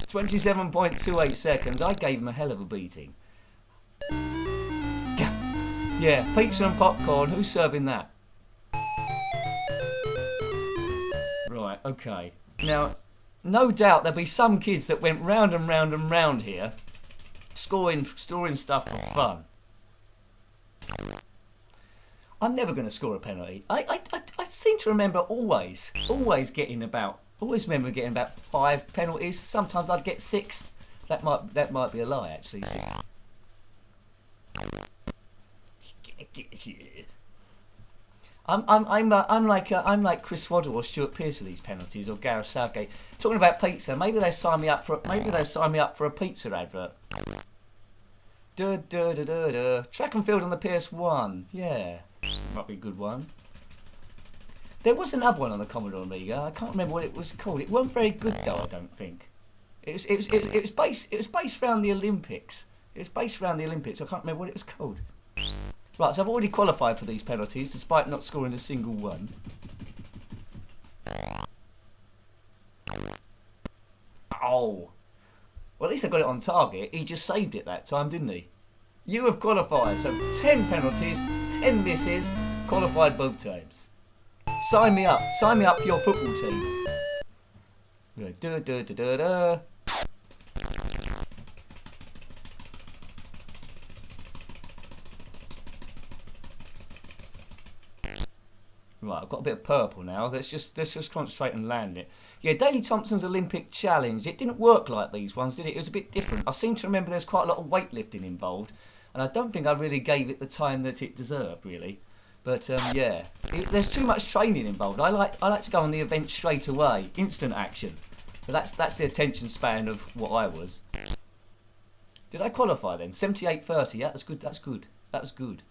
27.28 seconds. I gave him a hell of a beating. Yeah, pizza and popcorn. Who's serving that? Right, okay. Now, no doubt there'll be some kids that went round and round and round here, storing stuff for fun. I'm never going to score a penalty. I seem to remember always remember getting about 5 penalties. Sometimes I'd get 6. That might be a lie actually. 6. I'm like Chris Waddle or Stuart Pearce for these penalties, or Gareth Southgate. Talking about pizza, maybe they sign me up for a pizza advert. Track and field on the PS1, yeah, might be a good one. There was another one on the Commodore Amiga. I can't remember what it was called. It wasn't very good though. I don't think. It was based around the Olympics. I can't remember what it was called. Right, so I've already qualified for these penalties, despite not scoring a single one. Oh. Well, at least I got it on target. He just saved it that time, didn't he? You have qualified. So 10 penalties, 10 misses, qualified both times. Sign me up. Sign me up for your football team. Right, I've got a bit of purple now. Let's just concentrate and land it. Yeah, Daley Thompson's Olympic Challenge. It didn't work like these ones, did it? It was a bit different. I seem to remember there's quite a lot of weightlifting involved, and I don't think I really gave it the time that it deserved, really. But yeah, there's too much training involved. I like to go on the event straight away, instant action. But that's the attention span of what I was. Did I qualify then? 78.30. Yeah, that's good. That was good.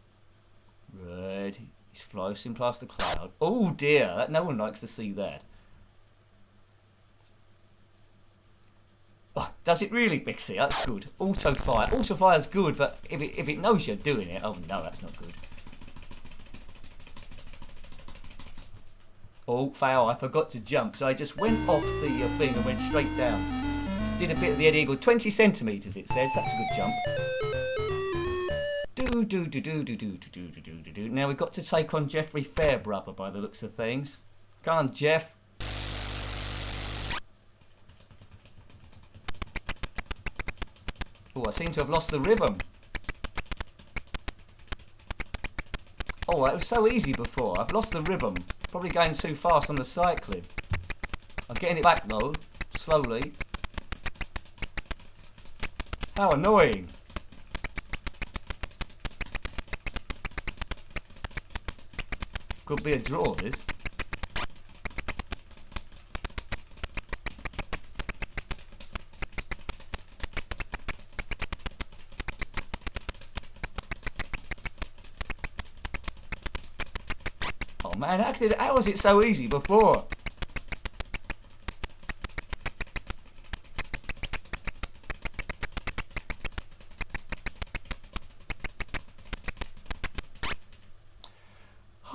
Right. He's floating past the cloud. Oh dear, no one likes to see that. Oh, does it really, Bixie? That's good. Auto fire. Auto fire's good, but if it knows you're doing it, oh no, that's not good. Oh, fail! I forgot to jump, so I just went off the thing and went straight down. Did a bit of the Eddie Eagle. 20 centimetres, it says. That's a good jump. Now we've got to take on Jeffrey Fairbrother by the looks of things. Come on, Jeff. Oh, I seem to have lost the rhythm. Oh, it was so easy before. I've lost the rhythm. Probably going too fast on the cycling. I'm getting it back though, slowly. How annoying. Could be a draw, this. Oh man, how was it so easy before?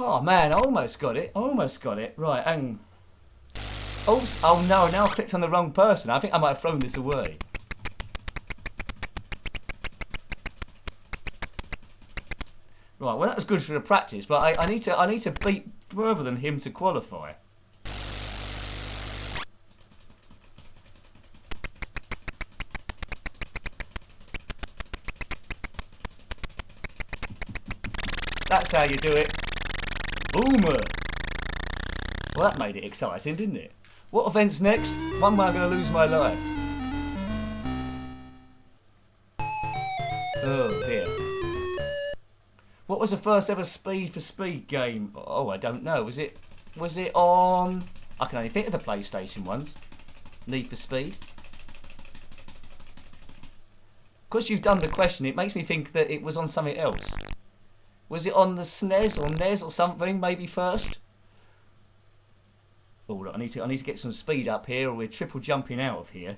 Oh man, I almost got it. Right, and oh no, now I clicked on the wrong person. I think I might have thrown this away. Right, well that was good for the practice, but I need to beat further than him to qualify. That's how you do it. Boomer! Well, that made it exciting, didn't it? What event's next? One way I'm going to lose my life. Oh, dear. What was the first ever Speed for Speed game? Oh, I don't know. Was it on... I can only think of the PlayStation ones. Need for Speed. Because you've done the question, it makes me think that it was on something else. Was it on the SNES or NES or something, maybe first? Oh, look, I need to get some speed up here, or we're triple jumping out of here.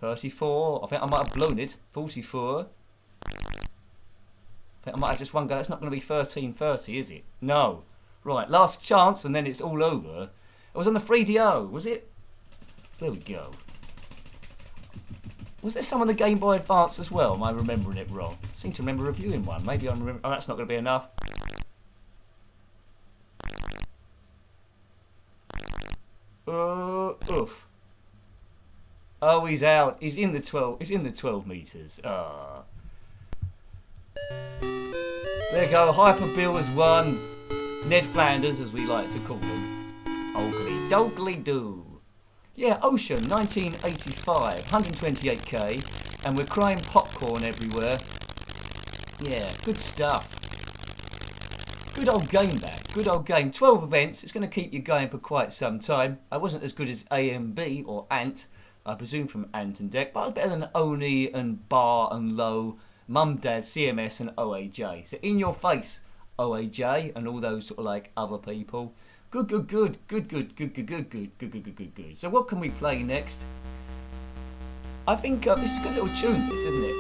$34. I think I might have blown it. 44. I think I might have just one go. That's not going to be 13.30, is it? No. Right, last chance, and then it's all over. It was on the 3DO, was it? There we go. Was there some on the Game Boy Advance as well? Am I remembering it wrong? I seem to remember reviewing one. Maybe I'm remembering... Oh, that's not going to be enough. Oof. Oh, he's out. He's in the 12. He's in the 12 meters. Ah. There you go. Hyper Bill has won. Ned Flanders, as we like to call him. Oakley Dogley Doo. Yeah, Ocean, 1985, 128k, and we're crying popcorn everywhere. Yeah, good stuff. Good old game that. Good old game. 12 events. It's going to keep you going for quite some time. I wasn't as good as AMB or Ant. I presume from Ant and Deck, but I was better than Oni and Bar and Low, Mum, Dad, CMS and OAJ. So in your face, OAJ and all those sort of like other people. Good. So what can we play next? I think this is a good little tune, this, isn't it?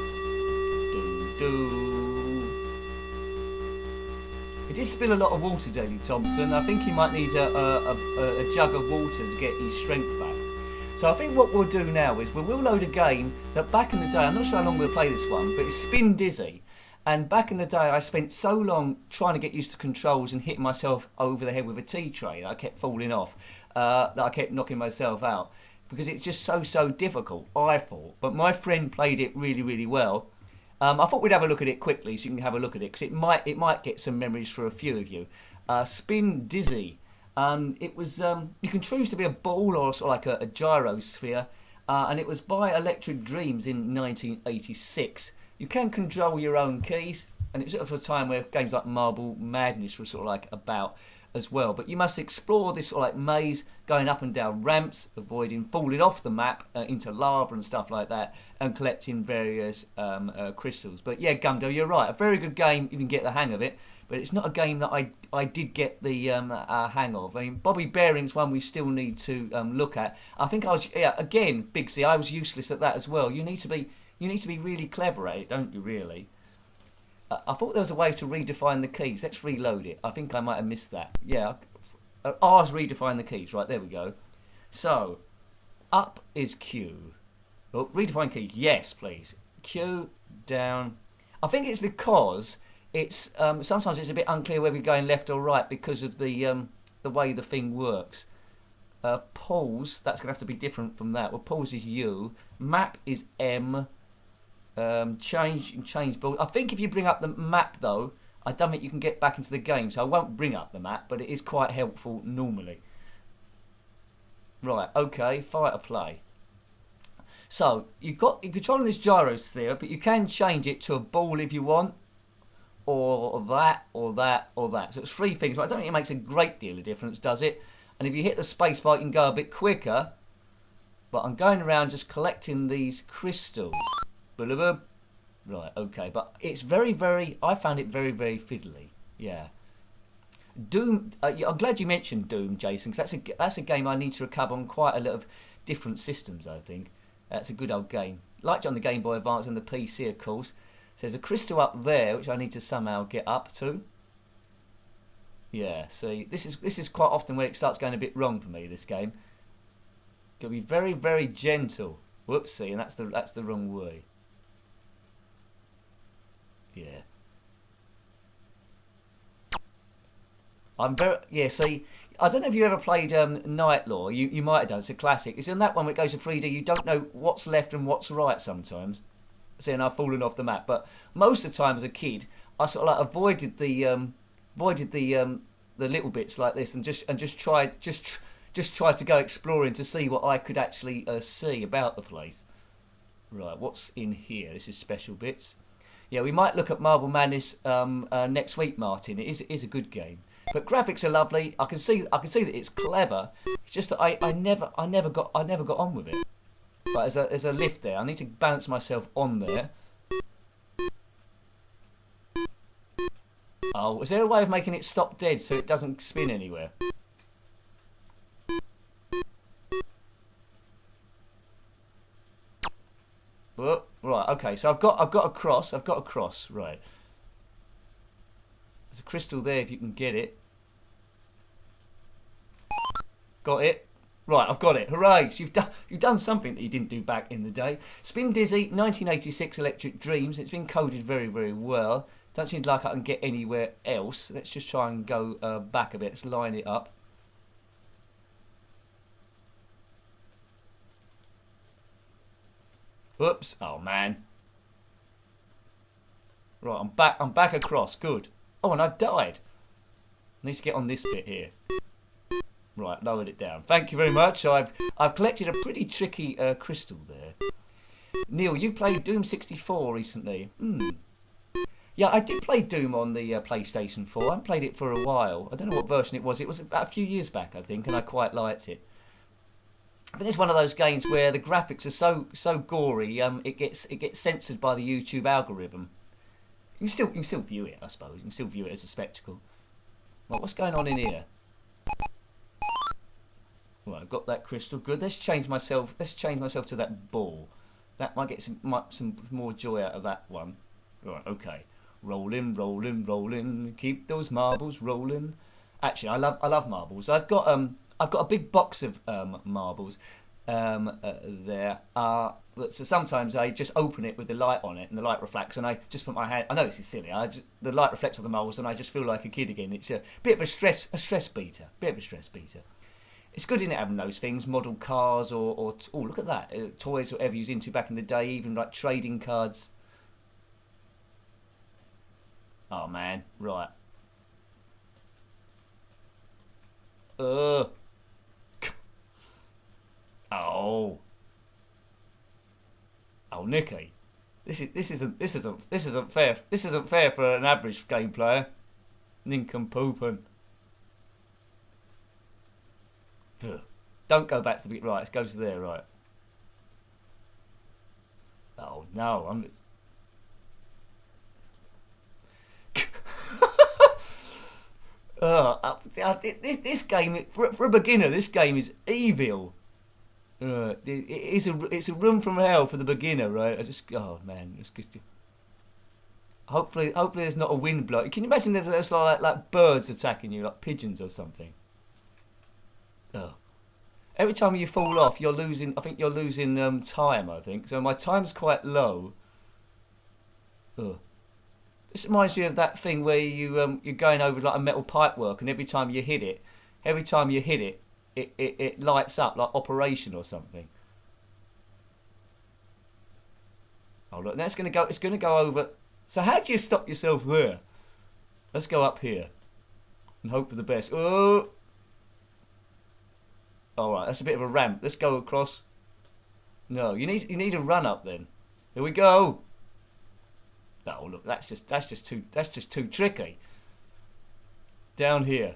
He did spill a lot of water, Daley Thompson. I think he might need a jug of water to get his strength back. So I think what we'll do now is we'll load a game that back in the day, I'm not sure how long we'll play this one, but it's Spin Dizzy. And back in the day, I spent so long trying to get used to controls and hitting myself over the head with a tea tray that I kept falling off, that I kept knocking myself out. Because it's just so difficult, I thought. But my friend played it really well. I thought we'd have a look at it quickly so you can have a look at it, because it might get some memories for a few of you. Spin Dizzy. It was you can choose to be a ball or sort of like a gyrosphere, and it was by Electric Dreams in 1986. You can control your own keys, and it was at a time where games like Marble Madness were sort of like about as well. But you must explore this sort of like maze, going up and down ramps, avoiding falling off the map into lava and stuff like that, and collecting various crystals. But yeah, Gumdo, you're right. A very good game if you can get the hang of it. But it's not a game that I did get the hang of. I mean, Bobby Bearing's one we still need to look at. I think I was, again, Big C, I was useless at that as well. You need to be really clever at it, don't you, really? I thought there was a way to redefine the keys. Let's reload it. I think I might have missed that. Yeah, R's redefine the keys. Right, there we go. So, up is Q. Oh, redefine keys. Yes, please. Q, down. I think it's because... It's sometimes it's a bit unclear whether you're going left or right because of the way the thing works. Pause, that's going to have to be different from that. Well, pause is U. Map is M. Change ball. I think if you bring up the map though, I don't think you can get back into the game, so I won't bring up the map, but it is quite helpful normally. Right, okay, fire to play. So you're controlling this gyrosphere, but you can change it to a ball if you want. Or that. So it's three things, but I don't think it makes a great deal of difference, does it? And if you hit the space bar, you can go a bit quicker. But I'm going around just collecting these crystals. Right, okay, but it's I found it very fiddly. Yeah. Doom, I'm glad you mentioned Doom, Jason, because that's a game I need to recover on quite a lot of different systems, I think. That's a good old game. Liked it on the Game Boy Advance and the PC, of course. So there's a crystal up there which I need to somehow get up to. Yeah, see, this is quite often where it starts going a bit wrong for me, this game. Got to be very gentle. Whoopsie, and that's the wrong way. Yeah. See, I don't know if you ever played Night Law. You might have done. It's a classic. It's in that one where it goes to 3D. You don't know what's left and what's right sometimes. And I've fallen off the map, but most of the time as a kid, I sort of like avoided the little bits like this, and just tried to go exploring to see what I could actually see about the place. Right, what's in here? This is special bits. Yeah, we might look at Marble Madness next week, Martin. It is a good game, but graphics are lovely. I can see that it's clever. It's just that I never got on with it. But there's a lift there. I need to balance myself on there. Oh, is there a way of making it stop dead so it doesn't spin anywhere? Oh, right, okay, so I've got a cross. Right. There's a crystal there if you can get it. Got it. Right, I've got it. Hooray! You've done something that you didn't do back in the day. Spin Dizzy, 1986 Electric Dreams. It's been coded very, very well. Don't seem like I can get anywhere else. Let's just try and go back a bit. Let's line it up. Whoops! Oh man. Right, I'm back across. Good. Oh, and I've died. I need to get on this bit here. Right, lowered it down. Thank you very much. So I've collected a pretty tricky crystal there. Neil, you played Doom 64 recently. Yeah, I did play Doom on the PlayStation 4. I haven't played it for a while. I don't know what version it was. It was about a few years back, I think, and I quite liked it. But it's one of those games where the graphics are so gory. It gets censored by the YouTube algorithm. You can still view it, I suppose. You can still view it as a spectacle. Right, what's going on in here? Right, I've got that crystal. Good. Let's change myself to that ball. That might get some more joy out of that one. Right, okay. Rolling, rolling, rolling. Keep those marbles rolling. Actually, I love marbles. I've got a big box of marbles there. So sometimes I just open it with the light on it, and the light reflects, and I just put my hand. I know this is silly. The light reflects on the marbles, and I just feel like a kid again. It's a bit of a stress beater. It's good in having those things, model cars or oh, look at that, toys, whatever you was into back in the day, even like trading cards. Oh man, right. Oh. Oh, Nicky, this isn't fair. This isn't fair for an average game player. Nincompoopin'. Don't go back to the beginning. Right, it goes there. Right. Oh no, I'm. This game for a beginner. This game is evil. It's a room from hell for the beginner, right? Oh man, hopefully there's not a wind blow. Can you imagine if there's like birds attacking you, like pigeons or something? Oh. Every time you fall off, you're losing. I think you're losing time. I think so. My time's quite low. Oh. This reminds me of that thing where you're going over like a metal pipework, and every time you hit it, it lights up like Operation or something. Oh look, that's gonna go. It's gonna go over. So how do you stop yourself there? Let's go up here and hope for the best. Oh. All right, that's a bit of a ramp. Let's go across. No, you need a run up then. Here we go. Oh look, that's just too tricky. Down here.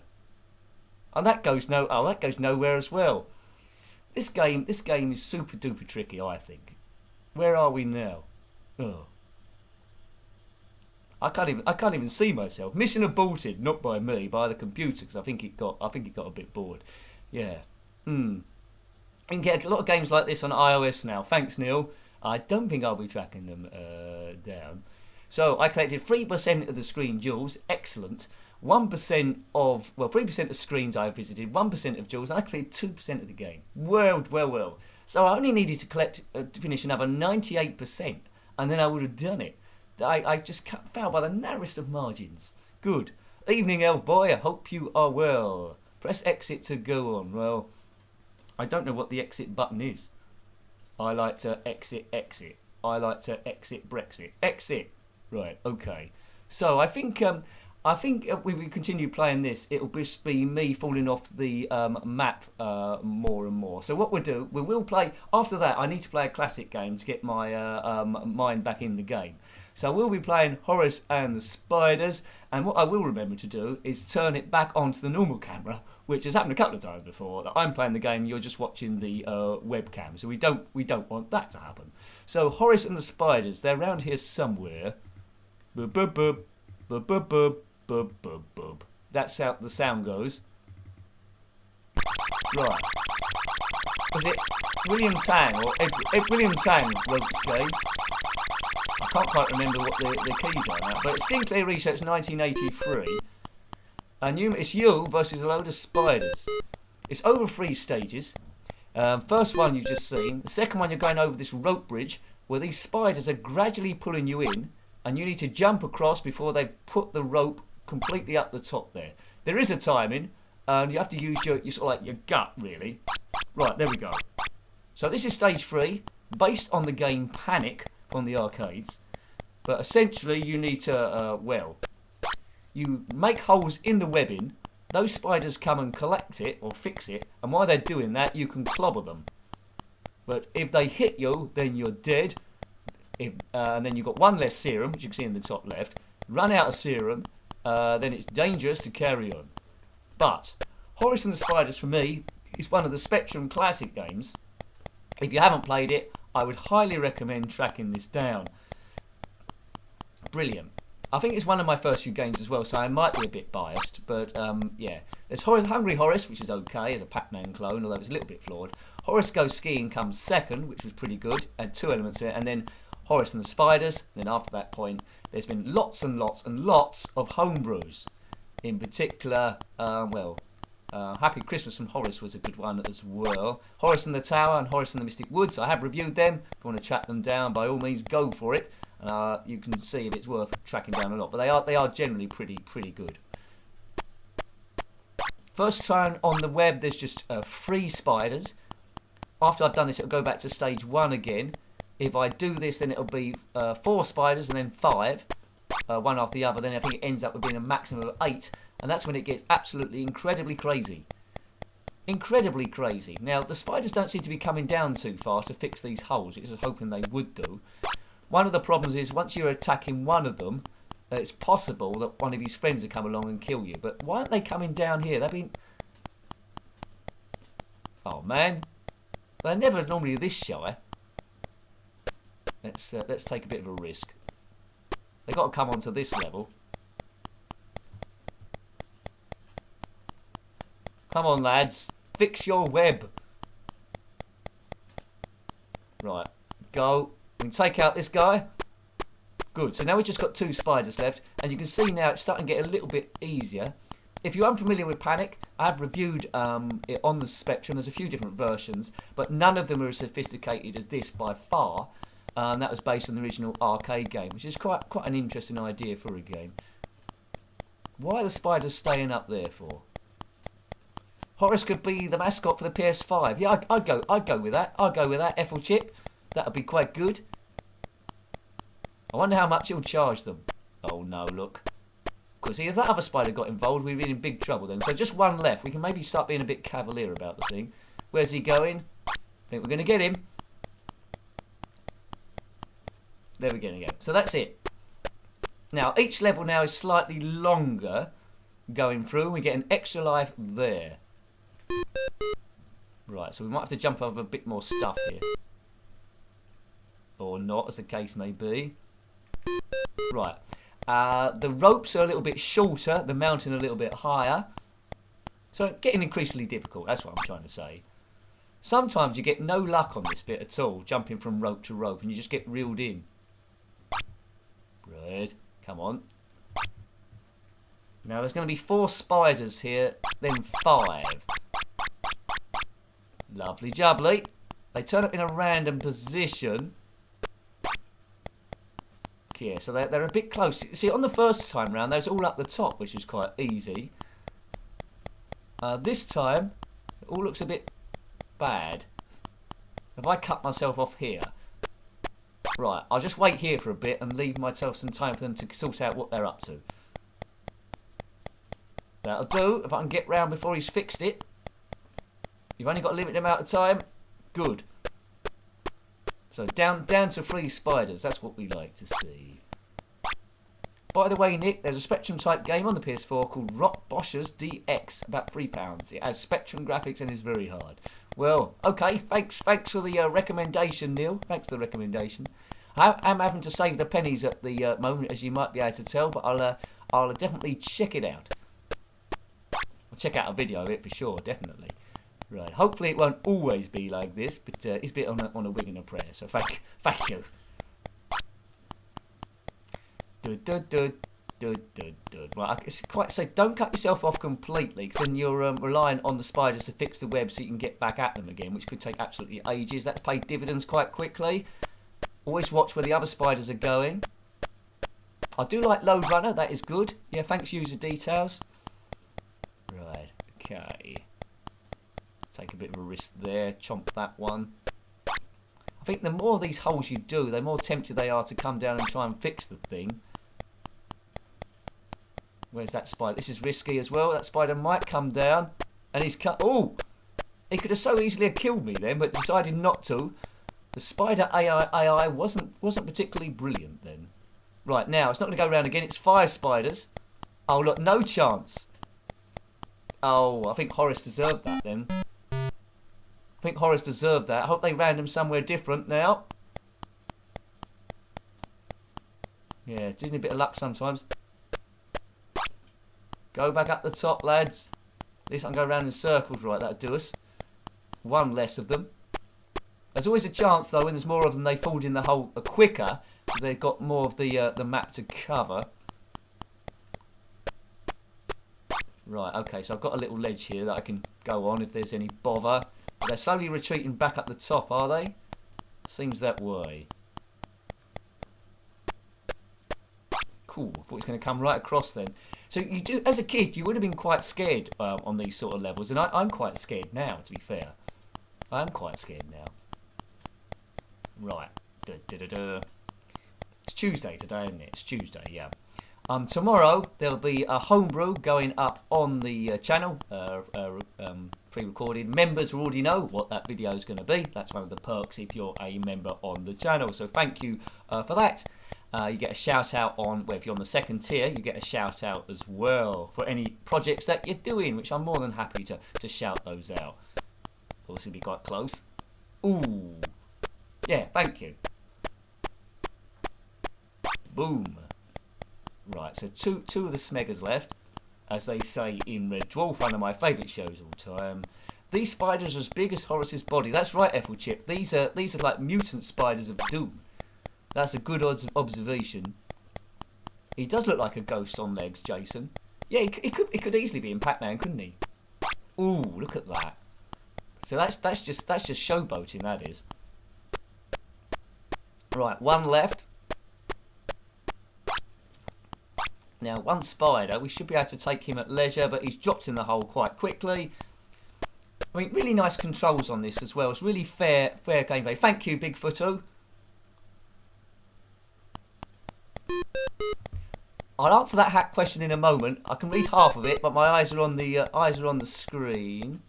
And that goes nowhere as well. This game is super duper tricky, I think. Where are we now? Oh. I can't even see myself. Mission aborted, not by me, by the computer, because I think it got a bit bored. Yeah. You can get a lot of games like this on iOS now. Thanks, Neil. I don't think I'll be tracking them down. So I collected 3% of the screen jewels. Excellent. 3% of screens I visited, 1% of jewels, and I cleared 2% of the game. Well. So I only needed to collect to finish another 98%, and then I would have done it. I just fell by the narrowest of margins. Good. Evening, elf boy. I hope you are well. Press exit to go on. Well, I don't know what the exit button is. I like to exit. I like to exit Brexit. Exit. Right, okay. So I think I think if we continue playing this, it'll just be me falling off the map more and more. So what we'll do, we will play, after that I need to play a classic game to get my mind back in the game. So we'll be playing Horace and the Spiders, and what I will remember to do is turn it back onto the normal camera, which has happened a couple of times before, that I'm playing the game, you're just watching the webcam, so we don't want that to happen. So Horace and the Spiders, they're around here somewhere. Bub, bub, bub, bub, bub, bub. Bub, bub, bub. That's how the sound goes. Right. Was it William Tang or William Tang wrote this game? I can't quite remember what the keys are now, but it's Sinclair Research 1983. And it's you versus a load of spiders. It's over 3 stages. First one you've just seen. The second one, you're going over this rope bridge where these spiders are gradually pulling you in, and you need to jump across before they put the rope completely up the top there. There is a timing, and you have to use your sort of like your gut, really. Right, there we go. So this is stage 3, based on the game Panic from the arcades. But essentially, you need to, well, you make holes in the webbing. Those spiders come and collect it or fix it, and while they're doing that, you can clobber them. But if they hit you, then you're dead. And then you've got 1 less serum, which you can see in the top left. Run out of serum, then it's dangerous to carry on. But Horace and the Spiders, for me, is one of the Spectrum classic games. If you haven't played it, I would highly recommend tracking this down. Brilliant. I think it's one of my first few games as well, so I might be a bit biased. But yeah, there's Hungry Horace, which is okay as a Pac-Man clone, although it's a little bit flawed. Horace Goes Skiing comes second, which was pretty good, had 2 elements to it, and then Horace and the Spiders. Then after that point, there's been lots and lots and lots of homebrews. In particular, Happy Christmas from Horace was a good one as well. Horace and the Tower and Horace and the Mystic Woods, I have reviewed them. If you want to track them down, by all means, go for it. You can see if it's worth tracking down a lot, but they are generally pretty good. First try on the web, there's just 3 spiders. After I've done this, it'll go back to stage 1 again. If I do this, then it'll be 4 spiders and then 5, one after the other. Then I think it ends up with being a maximum of 8, and that's when it gets absolutely incredibly crazy. Incredibly crazy. Now, the spiders don't seem to be coming down too fast to fix these holes, which I was hoping they would do. One of the problems is once you're attacking one of them, it's possible that one of his friends will come along and kill you. But why aren't they coming down here? They've been... Oh, man. They're never normally this shy. Let's take a bit of a risk. They've got to come onto this level. Come on, lads. Fix your web. Right. Go. We can take out this guy. Good. So now we've just got 2 spiders left. And you can see now it's starting to get a little bit easier. If you're unfamiliar with Panic, I have reviewed it on the Spectrum. There's a few different versions. But none of them are as sophisticated as this by far. That was based on the original arcade game, which is quite an interesting idea for a game. Why are the spiders staying up there for? Horace could be the mascot for the PS5. Yeah, I'd go with that. I'd go with that. Ethel Chip. That would be quite good. I wonder how much he'll charge them. Oh no, look. Because if that other spider got involved, we'd be in big trouble then. So just 1 left. We can maybe start being a bit cavalier about the thing. Where's he going? I think we're going to get him. There we go again. So that's it. Now, each level now is slightly longer going through. We get an extra life there. Right, so we might have to jump over a bit more stuff here. Or not, as the case may be. Right. The ropes are a little bit shorter, the mountain a little bit higher. So getting increasingly difficult, that's what I'm trying to say. Sometimes you get no luck on this bit at all, jumping from rope to rope, and you just get reeled in. Right, come on. Now there's going to be 4 spiders here, then 5. Lovely jubbly. They turn up in a random position. Yeah, so they're a bit close. See, on the first time round, they was all up the top, which was quite easy. This time, it all looks a bit bad. Have I cut myself off here? Right, I'll just wait here for a bit and leave myself some time for them to sort out what they're up to. That'll do, if I can get round before he's fixed it. You've only got a limited amount of time. Good. So down to 3 spiders. That's what we like to see. By the way, Nick, there's a Spectrum-type game on the PS4 called Rock Boschers DX, about £3. It has Spectrum graphics and is very hard. Well, okay, thanks for the recommendation, Neil. Thanks for the recommendation. I'm having to save the pennies at the moment, as you might be able to tell, but I'll definitely check it out. I'll check out a video of it for sure, definitely. Right, hopefully it won't always be like this, but it's a bit on a wing and a prayer, so thank you. Right, it's quite so. Don't cut yourself off completely, because then you're relying on the spiders to fix the web so you can get back at them again, which could take absolutely ages. That's paid dividends quite quickly. Always watch where the other spiders are going. I do like Load Runner. That is good. Yeah, thanks, user details. Right. Okay. Take a bit of a risk there. Chomp that one. I think the more of these holes you do, the more tempted they are to come down and try and fix the thing. Where's that spider? This is risky as well. That spider might come down, and he's cut. Oh, he could have so easily have killed me then, but decided not to. The spider AI wasn't particularly brilliant then. Right, now it's not going to go around again. It's 5 spiders. Oh look, no chance. Oh, I think Horace deserved that then. I think Horace deserved that. I hope they ran him somewhere different now. Yeah, do need a bit of luck sometimes. Go back up the top, lads. At least I can go around in circles. Right, that'll do us. 1 less of them. There's always a chance, though, when there's more of them, they fall in the hole quicker. Because they've got more of the map to cover. Right, okay, so I've got a little ledge here that I can go on if there's any bother. But they're slowly retreating back up the top, are they? Seems that way. Cool, I thought he was going to come right across then. So you do, as a kid, you would have been quite scared on these sort of levels, and I'm quite scared now, to be fair. I'm quite scared now. Right. It's Tuesday today, isn't it? It's Tuesday, yeah. Tomorrow there'll be a homebrew going up on the channel, pre-recorded. Members already know what that video is going to be. That's one of the perks if you're a member on the channel. So thank you for that. You get a shout out on, well, if you're on the 2nd tier, you get a shout out as well for any projects that you're doing, which I'm more than happy to shout those out. Obviously be quite close. Ooh. Yeah, thank you. Boom. Right, so two of the Smeggers left. As they say in Red Dwarf, one of my favourite shows all time. These spiders are as big as Horace's body. That's right, Ethelchip. These are like mutant spiders of doom. That's a good observation. He does look like a ghost on legs, Jason. Yeah, he could easily be in Pac-Man, couldn't he? Ooh, look at that. So that's just showboating, that is. Right, 1 left. Now, 1 spider. We should be able to take him at leisure, but he's dropped in the hole quite quickly. I mean, really nice controls on this as well. It's really fair gameplay. Thank you, Bigfooto. I'll answer that hack question in a moment. I can read half of it, but my eyes are on the screen.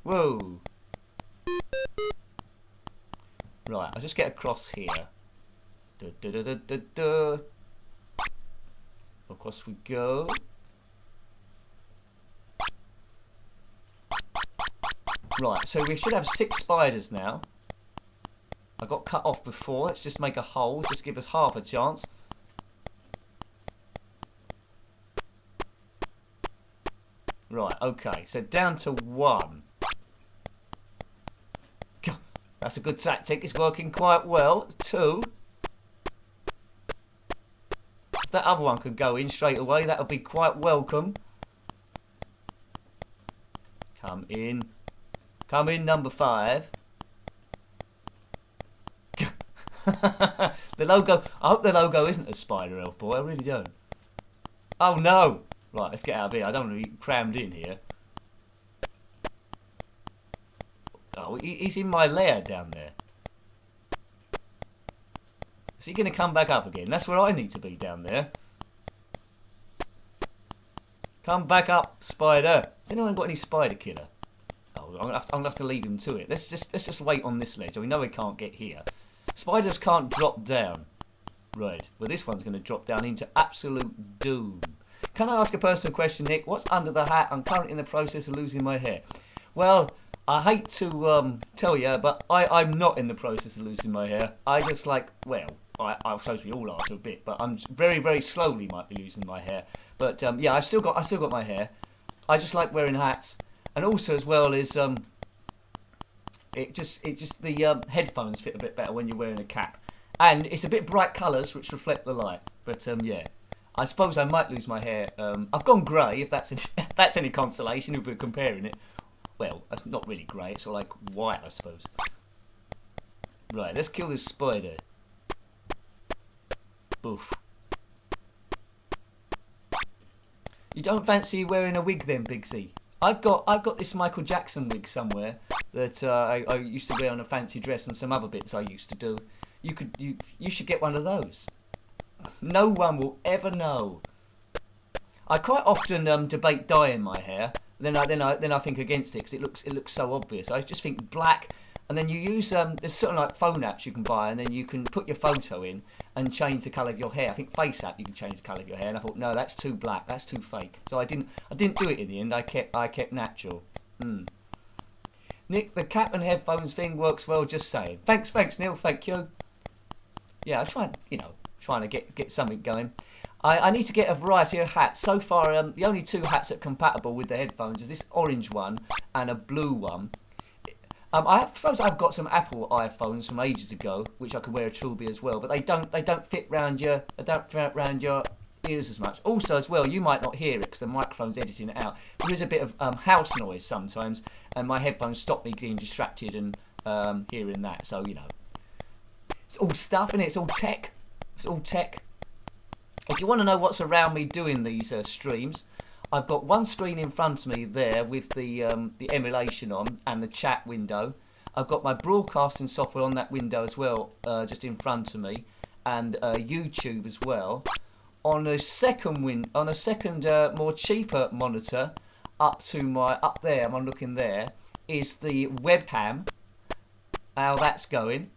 Whoa. Right, I'll just get across here. Across we go. Right, so we should have 6 spiders now. I got cut off before. Let's just make a hole. Just give us half a chance. Right, okay. So down to 1. God, that's a good tactic. It's working quite well. 2. If that other one could go in straight away, that would be quite welcome. Come in. Come in, number 5. The logo. I hope the logo isn't a spider elf boy. I really don't. Oh no! Right, let's get out of here. I don't want to be crammed in here. Oh, he's in my lair down there. Is he going to come back up again? That's where I need to be, down there. Come back up, spider. Has anyone got any spider killer? Oh, I'm gonna have to leave him to it. Let's just wait on this ledge. We know we can't get here. Spiders can't drop down. Right. Well, this one's going to drop down into absolute doom. Can I ask a personal question, Nick? What's under the hat? I'm currently in the process of losing my hair. Well, I hate to tell you, but I'm not in the process of losing my hair. I just like, well, I suppose we all are to a bit, but I'm very, very slowly might be losing my hair. But yeah, I've still got my hair. I just like wearing hats, and also as well is it just the headphones fit a bit better when you're wearing a cap, and it's a bit bright colours which reflect the light. But yeah, I suppose I might lose my hair. I've gone grey, if that's any consolation if we're comparing it. Well, it's not really grey, it's sort of like white, I suppose. Right, let's kill this spider. Boof. You don't fancy wearing a wig then, Bigsy? I've got this Michael Jackson wig somewhere that I used to wear on a fancy dress and some other bits I used to do. You should get one of those. No one will ever know. I quite often debate dyeing my hair. Then I think against it because it looks so obvious. I just think black, and then you use there's certain like phone apps you can buy, and then you can put your photo in and change the colour of your hair. I think Face App you can change the colour of your hair, and I thought no, that's too black, that's too fake. So I didn't do it in the end. I kept natural. Nick, the cap and headphones thing works well. Just saying. Thanks Neil. Thank you. Yeah, I'm trying to get something going. I need to get a variety of hats. So far, the only two hats that are compatible with the headphones is this orange one and a blue one. I suppose I've got some Apple iPhones from ages ago, which I could wear a trilby as well, but they don't fit round your ears as much. Also, as well, you might not hear it because the microphone's editing it out. There is a bit of house noise sometimes, and my headphones stop me getting distracted and hearing that. So it's all stuff, innit? It's all tech. It's all tech. If you want to know what's around me doing these streams, I've got one screen in front of me there with the emulation on and the chat window. I've got my broadcasting software on that window as well, just in front of me, and YouTube as well. On a second more cheaper monitor, up there, I'm looking there, is the webcam. How that's going.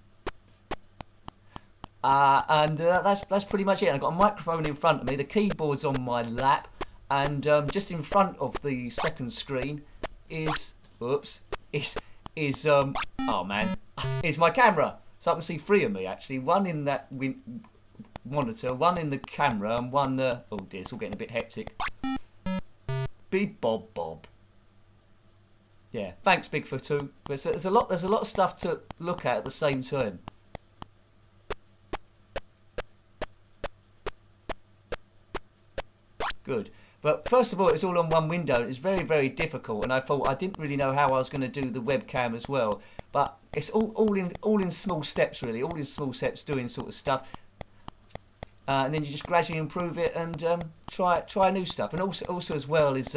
And that's pretty much it. I've got a microphone in front of me, the keyboard's on my lap, and just in front of the second screen is oh man, is my camera. So I can see three of me actually. One in that monitor, one in the camera, and one oh dear, it's all getting a bit hectic. Beep bob bob. Yeah, thanks Bigfoot too. But there's a lot of stuff to look at the same time. Good. But first of all, it's all on one window. It's very, very difficult, and I thought I didn't really know how I was going to do the webcam as well. But it's all in small steps, really. All in small steps, doing sort of stuff, and then you just gradually improve it and try new stuff. And also as well is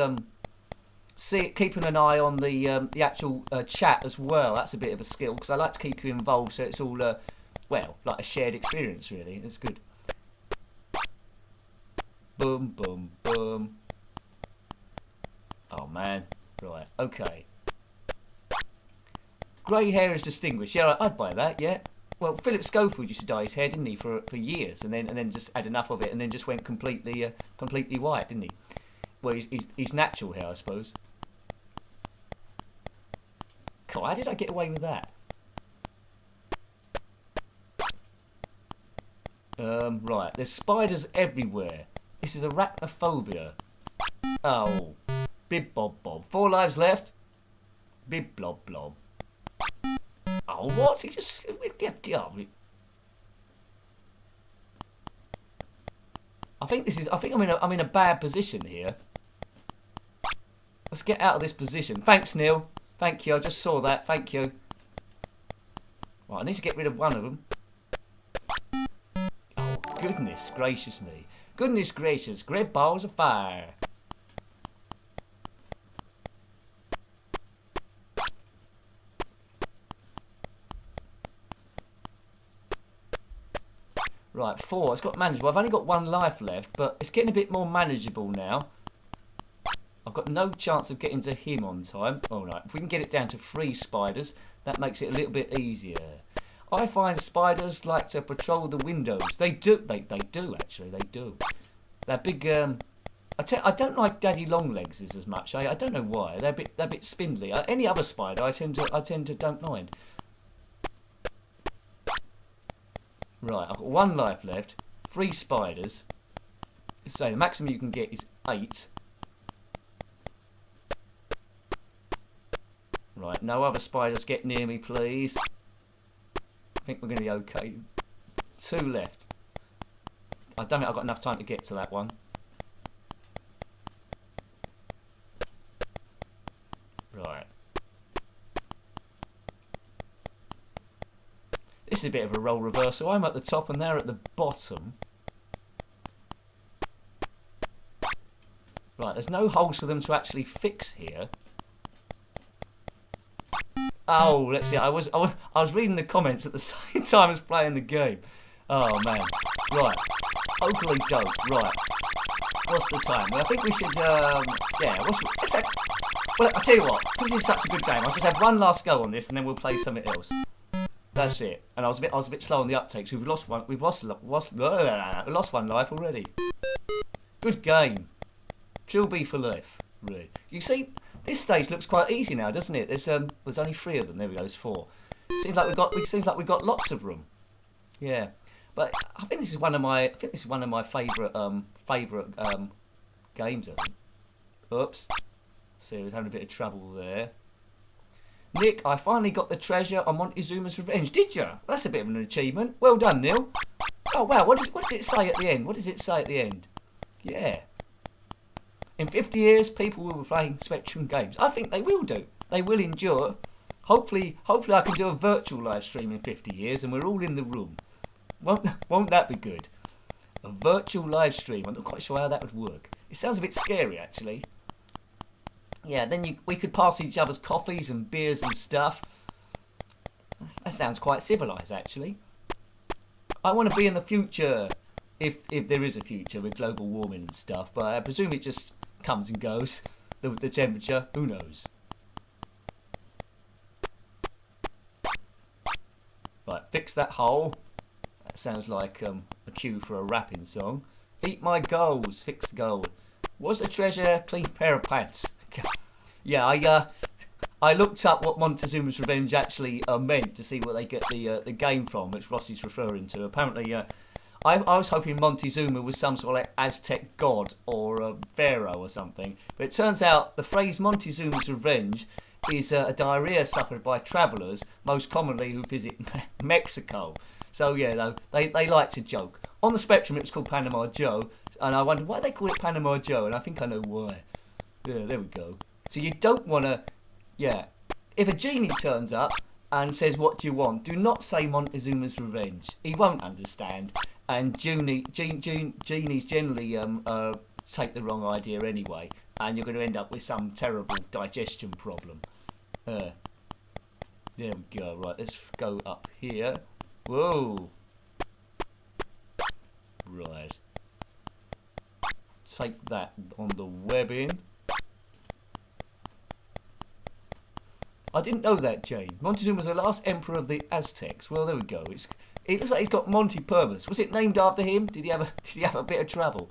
keeping an eye on the actual chat as well. That's a bit of a skill because I like to keep you involved, so it's all well like a shared experience. Really, it's good. Boom, boom, boom. Oh, man. Right, okay. Grey hair is distinguished. Yeah, I'd buy that, yeah. Well, Philip Schofield used to dye his hair, didn't he, for years, and then just had enough of it, and then just went completely white, didn't he? Well, he's natural hair, I suppose. God, how did I get away with that? Right, there's spiders everywhere. This is arachnophobia. Oh, bib bob bob. 4 lives left. Bib blob blob. Oh, what? He just. I think I'm in a bad position here. Let's get out of this position. Thanks, Neil. Thank you. I just saw that. Thank you. Right, I need to get rid of one of them. Oh, goodness gracious me. Goodness gracious, great balls of fire. Right, 4. It's got manageable. I've only got 1 life left, but it's getting a bit more manageable now. I've got no chance of getting to him on time. All right, if we can get it down to 3 spiders, that makes it a little bit easier. I find spiders like to patrol the windows. They do. They do, actually. They do. They're big... I don't like daddy long legs as much. I don't know why. They're a bit spindly. Any other spider, I tend to don't mind. Right, I've got 1 life left. 3 spiders. So the maximum you can get is 8. Right, no other spiders get near me, please. I think we're going to be okay. 2 left. I don't think I've got enough time to get to that one. Right. This is a bit of a role reversal. I'm at the top and they're at the bottom. Right, there's no holes for them to actually fix here. Oh, let's see. I was reading the comments at the same time as playing the game. Oh man. Right. Hopefully don't. Right. What's the time? Well, I think we should. Yeah. Well, I'll tell you what. Because this is such a good game, I'll just have one last go on this, and then we'll play something else. That's it. And I was a bit slow on the uptake, so we've lost one. We've lost 1 life already. Good game. Trill B for life. Really. You see. This stage looks quite easy now, doesn't it? There's only 3 of them. There we go. There's 4. Seems like we've got lots of room. Yeah, but I think this is one of my favourite games. I think. Oops. See, I was having a bit of trouble there. Nick, I finally got the treasure on Montezuma's Revenge. Did you? That's a bit of an achievement. Well done, Neil. Oh wow. What does it say at the end? What does it say at the end? Yeah. In 50 years, people will be playing Spectrum games. I think they will do. They will endure. Hopefully I can do a virtual live stream in 50 years and we're all in the room. Won't that be good? A virtual live stream. I'm not quite sure how that would work. It sounds a bit scary, actually. Yeah, then we could pass each other's coffees and beers and stuff. That sounds quite civilised, actually. I want to be in the future, if there is a future with global warming and stuff, but I presume it just comes and goes. The temperature, who knows? Right, fix that hole. That sounds like a cue for a rapping song. Eat my goals, fix the goal. What's the treasure? Clean pair of pants. Yeah, I looked up what Montezuma's Revenge actually meant to see what they get the game from, which Ross is referring to. Apparently, I was hoping Montezuma was some sort of like Aztec god or a pharaoh or something, but it turns out the phrase Montezuma's Revenge is a diarrhea suffered by travellers, most commonly who visit Mexico. So yeah, though they like to joke. On the Spectrum, it was called Panama Joe, and I wondered why they call it Panama Joe, and I think I know why. Yeah, there we go. So you don't want to, yeah. If a genie turns up and says, "What do you want?" do not say Montezuma's Revenge. He won't understand. And genies generally take the wrong idea anyway, and you're going to end up with some terrible digestion problem. There we go. Right, let's go up here. Whoa. Right. Take that on the webbing. I didn't know that, Jane. Montezuma was the last emperor of the Aztecs. Well, there we go. It looks like he's got Monty Permas. Was it named after him? Did he have a bit of trouble?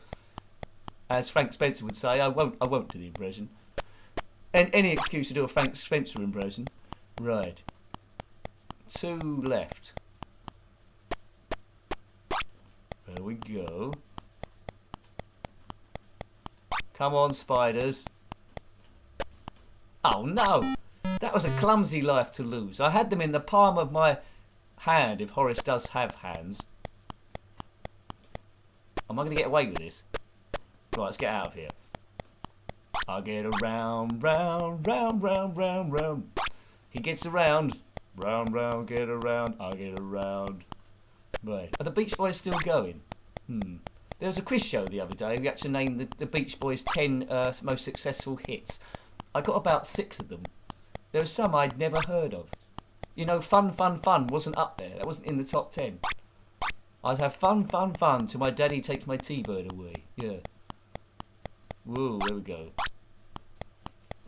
As Frank Spencer would say, I won't do the impression. And any excuse to do a Frank Spencer impression. Right. 2 left. There we go. Come on, spiders. Oh no! That was a clumsy life to lose. I had them in the palm of my hand, if Horace does have hands. Am I going to get away with this? Right, let's get out of here. I'll get around, round, round, round, round, round. He gets around. Round, round, get around. I'll get around. Right. Are the Beach Boys still going? There was a quiz show the other day. We actually named the Beach Boys 10 most successful hits. I got about 6 of them. There were some I'd never heard of. You know, Fun, Fun, Fun wasn't up there. That wasn't in the top 10. I'd have fun, fun, fun till my daddy takes my T-bird away. Yeah. Whoa, there we go.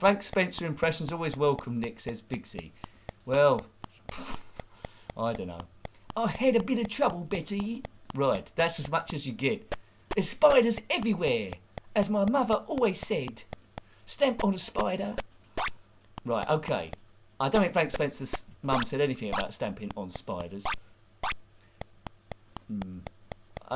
Frank Spencer impressions always welcome, Nick, says Bigsy. Well, I don't know. I had a bit of trouble, Betty. Right, that's as much as you get. There's spiders everywhere, as my mother always said. Stamp on a spider. Right, okay. I don't think Frank Spencer's mum said anything about stamping on spiders.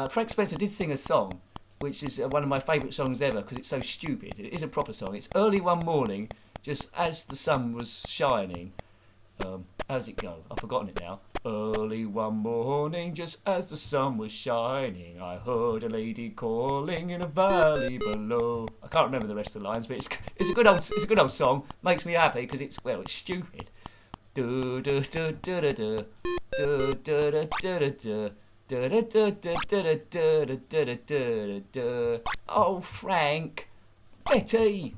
Frank Spencer did sing a song, which is one of my favourite songs ever, because it's so stupid. It is a proper song. It's early one morning, just as the sun was shining. How does it go? I've forgotten it now. Early one morning, just as the sun was shining, I heard a lady calling in a valley below. I can't remember the rest of the lines, but it's a good old song. Makes me happy because it's stupid. Do do do do do do do do do do. Oh, Frank, Betty.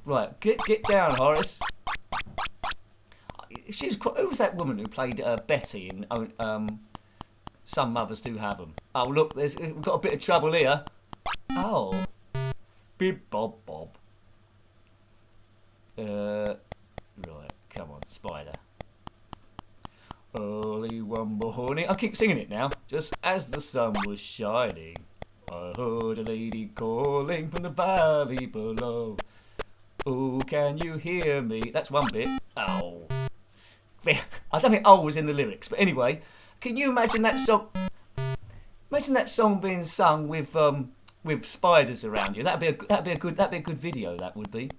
Right, get down, Horace. Who was that woman who played Betty in Some Mothers Do Have Them? Oh, look, we've got a bit of trouble here. Oh. Bib bob bob. Right, come on, spider. Early one morning. I keep singing it now. Just as the sun was shining, I heard a lady calling from the valley below. Oh, can you hear me? That's one bit. Oh. I don't think "oh" was in the lyrics, but anyway, can you imagine that song? Imagine that song being sung with spiders around you. That'd be a good video. That would be.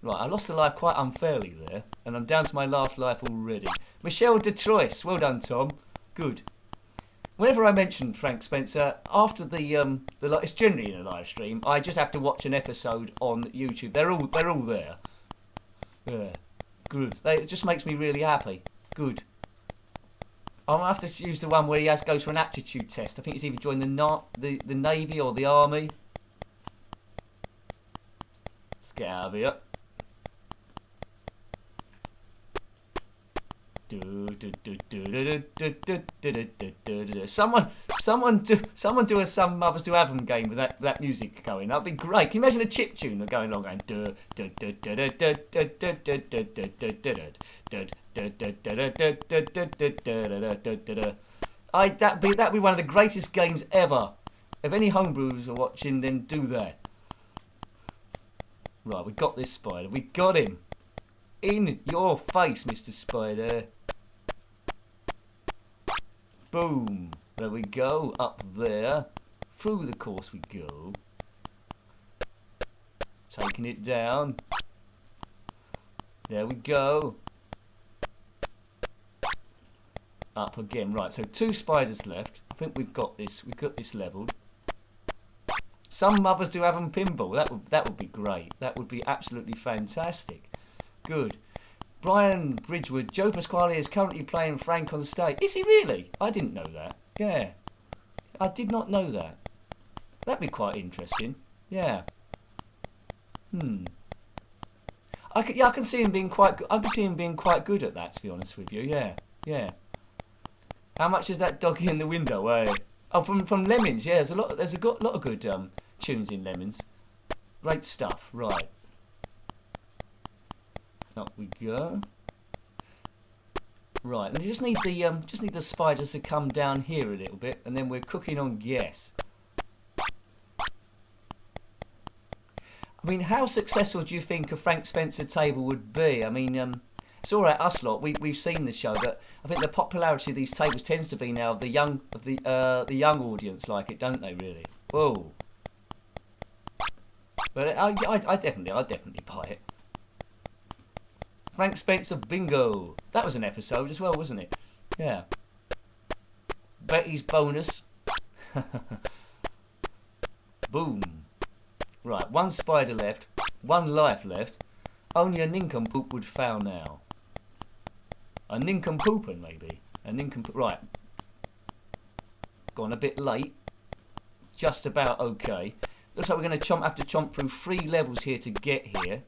Right, I lost the life quite unfairly there, and I'm down to my last life already. Michelle Detroit, well done, Tom. Good. Whenever I mention Frank Spencer, after it's generally in a live stream, I just have to watch an episode on YouTube. They're all there. Yeah. Good. It just makes me really happy. Good. I'm going to have to use the one where he goes for an aptitude test. I think he's either joined the Navy or the Army. Let's get out of here. Someone do a Some Mothers Do Have Them game with that music going. That'd be great. Can you imagine a chip tune going along going that'd be one of the greatest games ever. If any homebrews are watching, then do that. Right, we got this spider. We got him. In your face, Mr. Spider. Boom. There we go. Up there. Through the course we go. Taking it down. There we go. Up again. Right, so 2 spiders left. I think we've got this leveled. Some Mothers Do Have Them pinball. That would be great. That would be absolutely fantastic. Good. Brian Bridgewood, Joe Pasquale is currently playing Frank on stage. Is he really? I didn't know that. Yeah. I did not know that. That'd be quite interesting. Yeah. I can see him being quite good. I can see him being quite good at that, to be honest with you. Yeah. Yeah. How much is that doggy in the window? Oh, from Lemons. Yeah, there's a lot of good tunes in Lemons. Great stuff. Right. Up we go. Right, and you just need the spiders to come down here a little bit, and then we're cooking on gas. I mean, how successful do you think a Frank Spencer table would be? I mean, it's all right, us lot. We've seen the show, but I think the popularity of these tables tends to be now of the young audience like it, don't they? Really? Whoa. But I'd definitely buy it. Frank Spencer Bingo. That was an episode as well, wasn't it? Yeah. Betty's bonus. Boom. Right, 1 spider left. 1 life left. Only a nincompoop would fail now. A nincompooper, maybe. A nincompoop. Right. Gone a bit late. Just about okay. Looks like we're going to have to chomp through 3 levels here to get here.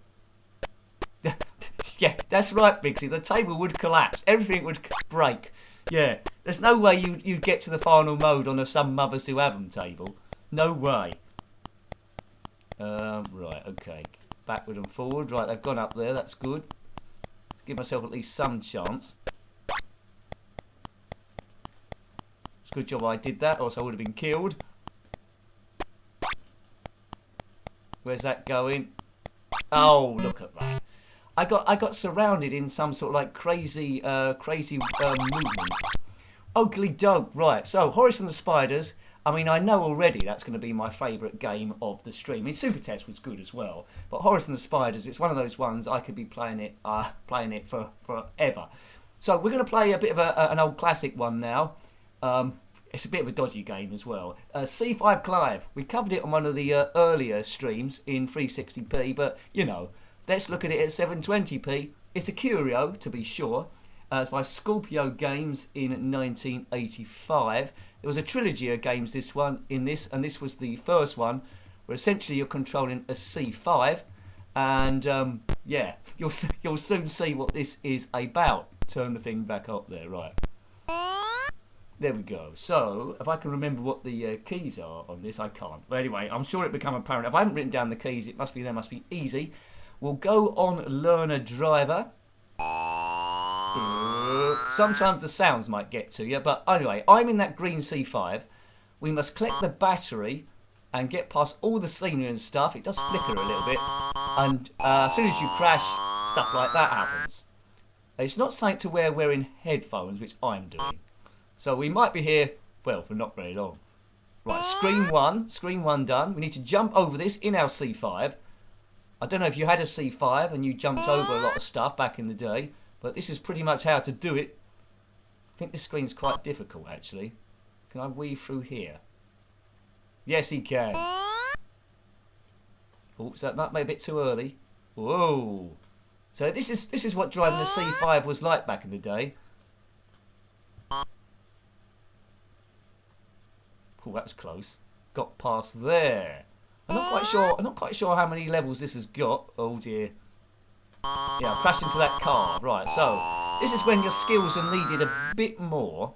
Yeah, that's right, Bigsy. The table would collapse. Everything would break. Yeah, there's no way you'd get to the final mode on a Some Mothers Do Have Them table. No way. Right, okay. backward and forward. Right, they've gone up there. That's good. Give myself at least some chance. It's a good job I did that, or else I would have been killed. Where's that going? Oh, look at that. I got surrounded in some sort of like crazy movement. Ugly dope. Right, so Horace and the Spiders. I mean, I know already that's going to be my favourite game of the stream. I mean, Super Test was good as well, but Horace and the Spiders, it's one of those ones I could be playing it for forever. So we're going to play a bit of an old classic one now. It's a bit of a dodgy game as well. C5 Clive. We covered it on one of the earlier streams in 360p, but you know, let's look at it at 720p. It's a curio, to be sure. It's by Scorpio Games in 1985. There was a trilogy of games and this was the first one, where essentially you're controlling a C5, and yeah, you'll soon see what this is about. Turn the thing back up there, right? There we go. So, if I can remember what the keys are on this, I can't. But anyway, I'm sure it'll become apparent. If I haven't written down the keys, it must be there, must be easy. We'll go on Learner Driver. Sometimes the sounds might get to you, but anyway, I'm in that green C5. We must collect the battery and get past all the scenery and stuff. It does flicker a little bit, and as soon as you crash, stuff like that happens. It's not something to wear wearing headphones, which I'm doing. So we might be here, well, for not very long. Right, screen one done. We need to jump over this in our C5. I don't know if you had a C5 and you jumped over a lot of stuff back in the day, but this is pretty much how to do it. I think this screen's quite difficult, actually. Can I weave through here? Yes, he can. Oops, that might be a bit too early. Whoa. So this is what driving the C5 was like back in the day. Oh, that was close. Got past there. I'm not quite sure how many levels this has got. Oh dear. Yeah, I crashed into that car. Right, so this is when your skills are needed a bit more.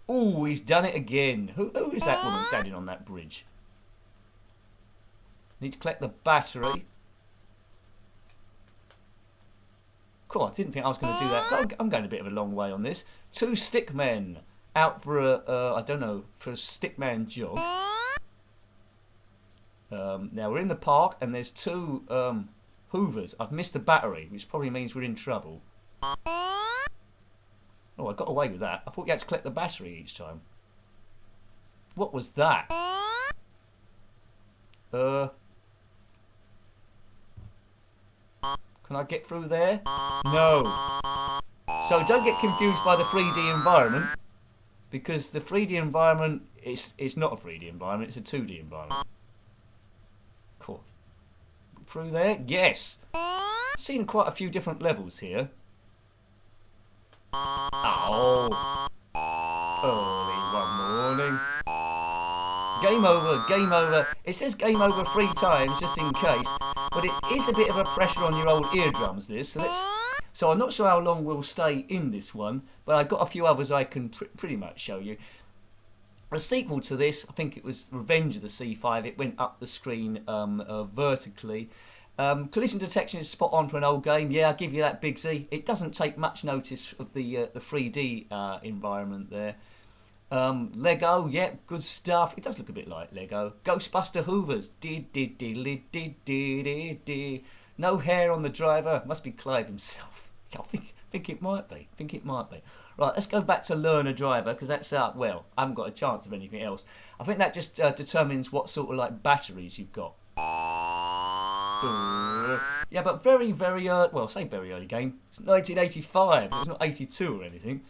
Oh, he's done it again. Who is that woman standing on that bridge? Need to collect the battery. Cool, I didn't think I was going to do that. I'm going a bit of a long way on this. 2 stick men out for a, I don't know, for a stickman jog. Now we're in the park and there's 2 hoovers. I've missed the battery, which probably means we're in trouble. Oh, I got away with that. I thought you had to collect the battery each time. What was that? Can I get through there? No. So don't get confused by the 3D environment, because the 3D environment it's not a 3D environment, it's a 2D environment. Cool. Through there? Yes. Seen quite a few different levels here. Oh. Early one morning. Game over, game over. It says game over 3 times just in case, but it is a bit of a pressure on your old eardrums, this. So I'm not sure how long we'll stay in this one, but I've got a few others I can pretty much show you. A sequel to this, I think it was Revenge of the C5. It went up the screen vertically. Collision detection is spot on for an old game. Yeah, I'll give you that, Big Z. It doesn't take much notice of the 3D environment there. Lego, yeah, good stuff. It does look a bit like Lego. Ghostbuster Hoovers. No hair on the driver. Must be Clive himself. I think it might be. Right, let's go back to Learner Driver, because that's well, I haven't got a chance of anything else. I think that just determines what sort of like batteries you've got. Yeah, but very, very well, I say very early game. It's 1985. It's not 82 or anything.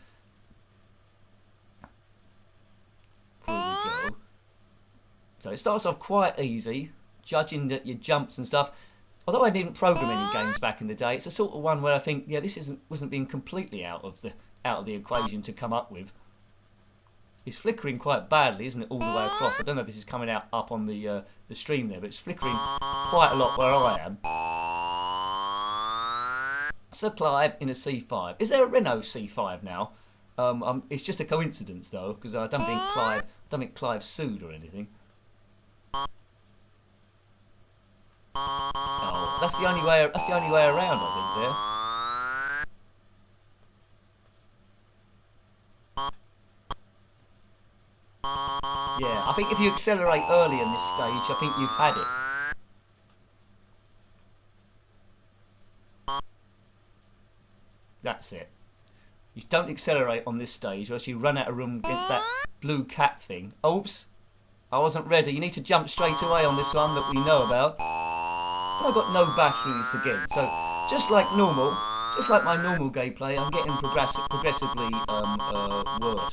Here we go. So it starts off quite easy, judging that your jumps and stuff. Although I didn't program any games back in the day, it's a sort of one where I think, yeah, this wasn't being completely out of the equation to come up with. It's flickering quite badly, isn't it, all the way across? I don't know if this is coming out up on the stream there, but it's flickering quite a lot where I am. Sir Clive in a C5. Is there a Renault C5 now? It's just a coincidence though, because I don't think Clive sued or anything. Oh, that's the only way. That's the only way around, I think. There. Yeah, I think if you accelerate early in this stage, I think you've had it. That's it. You don't accelerate on this stage, or else you run out of room against that blue cat thing. Oops, I wasn't ready. You need to jump straight away on this one that we know about. I've got no batteries again, so just like normal, just like my normal gameplay, I'm getting progressively worse.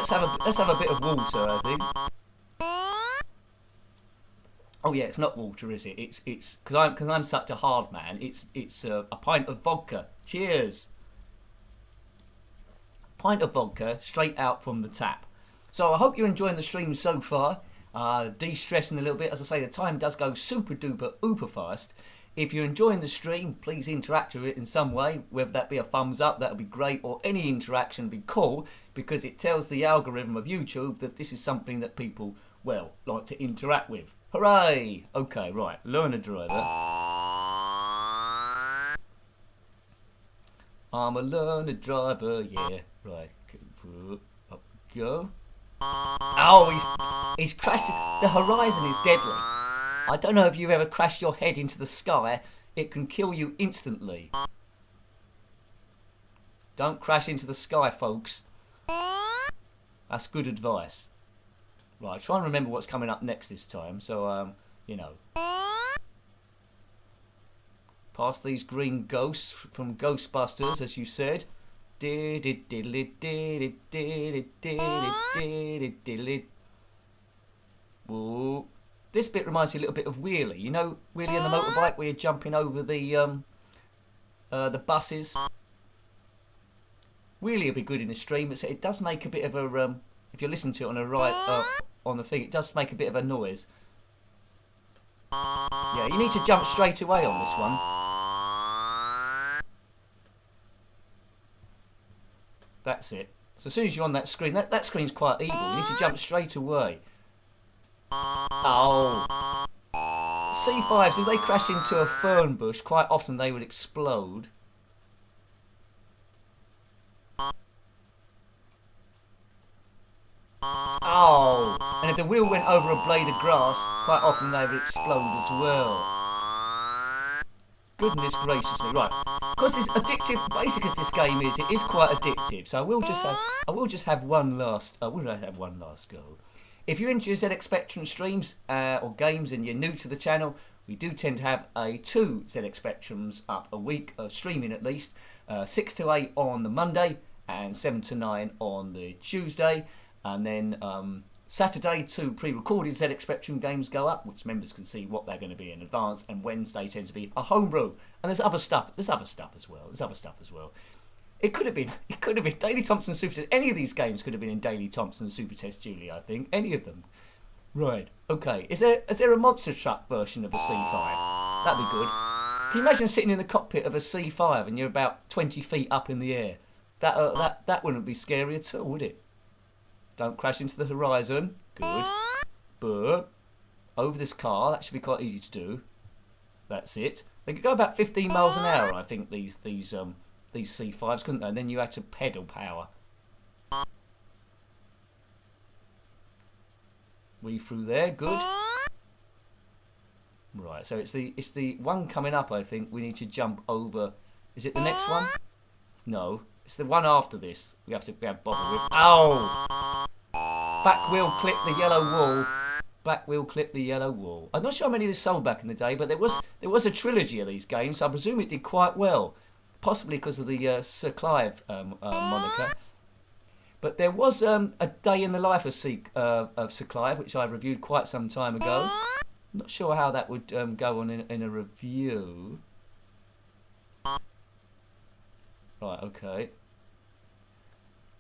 So let's have a bit of water, I think. Oh yeah, it's not water, is it? It's because I'm such a hard man. It's a pint of vodka. Cheers. Pint of vodka straight out from the tap. So I hope you're enjoying the stream so far. De-stressing a little bit. As I say, the time does go super duper uber fast. If you're enjoying the stream, please interact with it in some way, whether that be a thumbs up, that would be great, or any interaction would be cool, because it tells the algorithm of YouTube that this is something that people, well, like to interact with. Hooray! Okay, right, learner driver. I'm a learner driver, yeah, right, up we go. Oh, he's crashed. The horizon is deadly. I don't know if you've ever crashed your head into the sky. It can kill you instantly. Don't crash into the sky, folks. That's good advice. Right, try and remember what's coming up next this time. So, you know. Past these green ghosts from Ghostbusters, as you said. Whoa. This bit reminds me a little bit of Wheelie. You know Wheelie on the motorbike where you're jumping over the buses? Wheelie will be good in the stream. It does make a bit of a... if you listen to it on the right, on the thing, it does make a bit of a noise. Yeah, you need to jump straight away on this one. That's it. So as soon as you're on that screen, that screen's quite evil. You need to jump straight away. Oh. C5s, if they crashed into a fern bush, quite often they would explode. Oh. And if the wheel went over a blade of grass, quite often they would explode as well. Goodness gracious me. Right. Because it's addictive, basic as this game is, it is quite addictive. So I will just have one last go. If you're into ZX Spectrum streams or games and you're new to the channel, we do tend to have 2 ZX Spectrums up a week, streaming at least. 6 to 8 on the Monday and 7 to 9 on the Tuesday. And then Saturday, 2 pre-recorded ZX Spectrum games go up, which members can see what they're going to be in advance. And Wednesday tends to be a homebrew. And there's other stuff as well. It could have been Daley Thompson Super Test. Any of these games could have been in Daley Thompson Super Test, Julie, I think. Any of them. Right, okay. Is there a monster truck version of a C5? That'd be good. Can you imagine sitting in the cockpit of a C5 and you're about 20 feet up in the air? That wouldn't be scary at all, would it? Don't crash into the horizon. Good. But over this car, that should be quite easy to do. That's it. They could go about 15 miles an hour, I think, these C5s, couldn't they? And then you had to pedal power. We through there, good. Right, so it's the one coming up, I think. We need to jump over. Is it the next one? No, it's the one after this. We have to bother with. Ow! Back wheel clip the yellow wall. Back wheel clip the yellow wall. I'm not sure how many this sold back in the day, but there was a trilogy of these games. So I presume it did quite well. Possibly because of the Sir Clive moniker. But there was a day in the life of Sir Clive, which I reviewed quite some time ago. Not sure how that would go on in a review. Right, okay.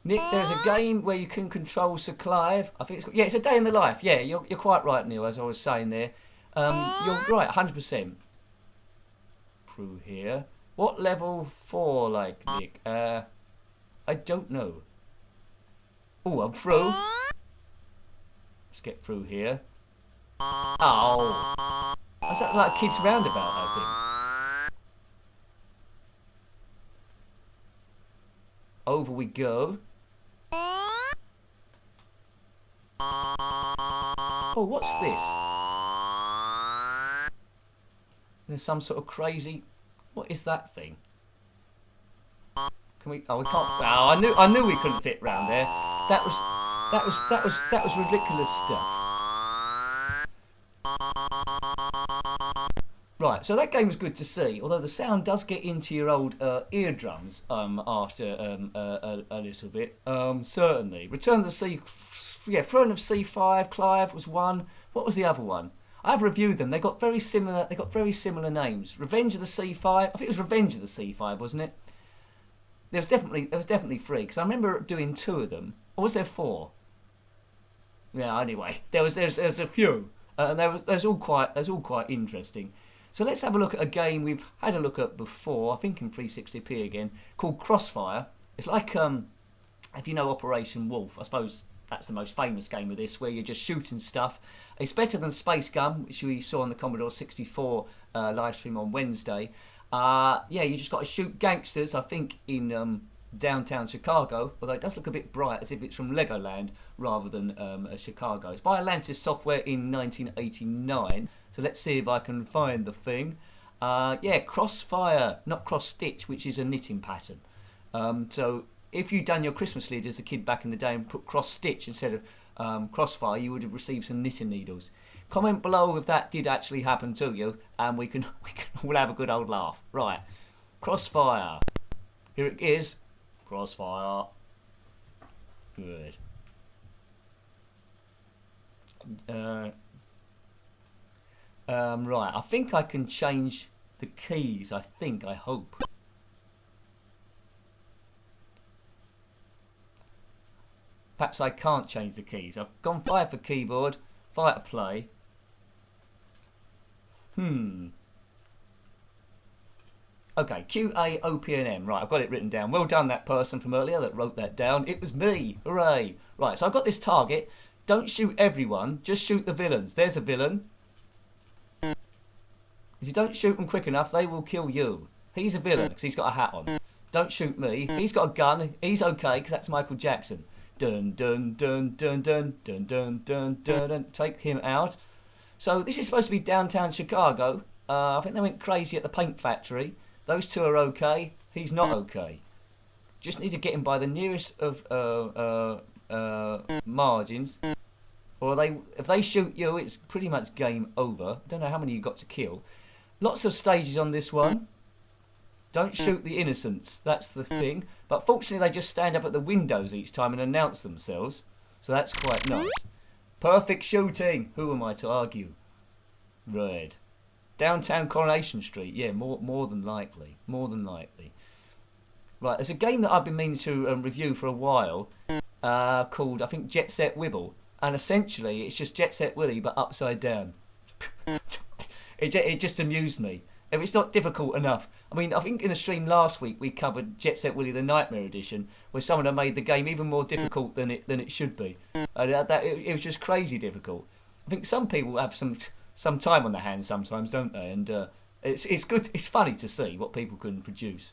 Nick, there's a game where you can control Sir Clive. I think it's a day in the life. Yeah, you're quite right, Neil, as I was saying there. You're right, 100%. Through here. What level 4, like, Nick? I don't know. Oh, I'm through. Let's get through here. Oh. Is that like a kid's roundabout, I think? Over we go. Oh, what's this? There's some sort of crazy... What is that thing? Can we... Oh, we can't... Oh, I knew we couldn't fit round there. That was ridiculous stuff. Right, so that game was good to see, although the sound does get into your old eardrums after a little bit. Certainly. Return of the Sea... Yeah, Throne of C5, Clive was one. What was the other one? I've reviewed them. They got very similar names. Revenge of the C5. I think it was Revenge of the C5, wasn't it? There was definitely three, because I remember doing 2 of them. Or was there 4? Yeah, anyway, there was a few. And there's all quite interesting. So let's have a look at a game we've had a look at before, I think in 360p again, called Crossfire. It's like if you know Operation Wolf, I suppose that's the most famous game of this, where you're just shooting stuff. It's better than Space Gun, which we saw on the Commodore 64 live stream on Wednesday. Yeah, you just got to shoot gangsters, I think, in downtown Chicago, although it does look a bit bright, as if it's from Legoland rather than Chicago. It's by Atlantis Software in 1989, so let's see if I can find the thing. Yeah, Crossfire, not Cross Stitch, which is a knitting pattern. So if you'd done your Christmas lid as a kid back in the day and put Cross Stitch instead of Crossfire, you would have received some knitting needles. Comment below if that did actually happen to you, and we can all have a good old laugh. Right, Crossfire. Here it is. Crossfire. Good. Right, I think I can change the keys. I hope. Perhaps I can't change the keys. I've gone 5 for keyboard, 5 to play. Okay, QAOPNM. Right, I've got it written down. Well done, that person from earlier that wrote that down. It was me. Hooray. Right, so I've got this target. Don't shoot everyone. Just shoot the villains. There's a villain. If you don't shoot them quick enough, they will kill you. He's a villain because he's got a hat on. Don't shoot me. He's got a gun. He's okay because that's Michael Jackson. Dun dun dun dun dun dun dun dun dun dun. Take him out. So this is supposed to be downtown Chicago. I think they went crazy at the paint factory. Those two are okay. He's not okay. Just need to get him by the nearest of margins. Or if they shoot you, it's pretty much game over. Don't know how many you got to kill. Lots of stages on this one. Don't shoot the innocents. That's the thing. But fortunately, they just stand up at the windows each time and announce themselves. So that's quite nice. Perfect shooting. Who am I to argue? Red. Downtown Coronation Street. Yeah, more than likely. More than likely. Right, there's a game that I've been meaning to review for a while called, I think, Jet Set Wibble. And essentially, it's just Jet Set Willy, but upside down. It just amused me. If it's not difficult enough. I mean, I think in the stream last week we covered Jet Set Willy the Nightmare Edition, where someone had made the game even more difficult than it should be. It was just crazy difficult. I think some people have some time on their hands sometimes, don't they? And it's good. It's funny to see what people can produce.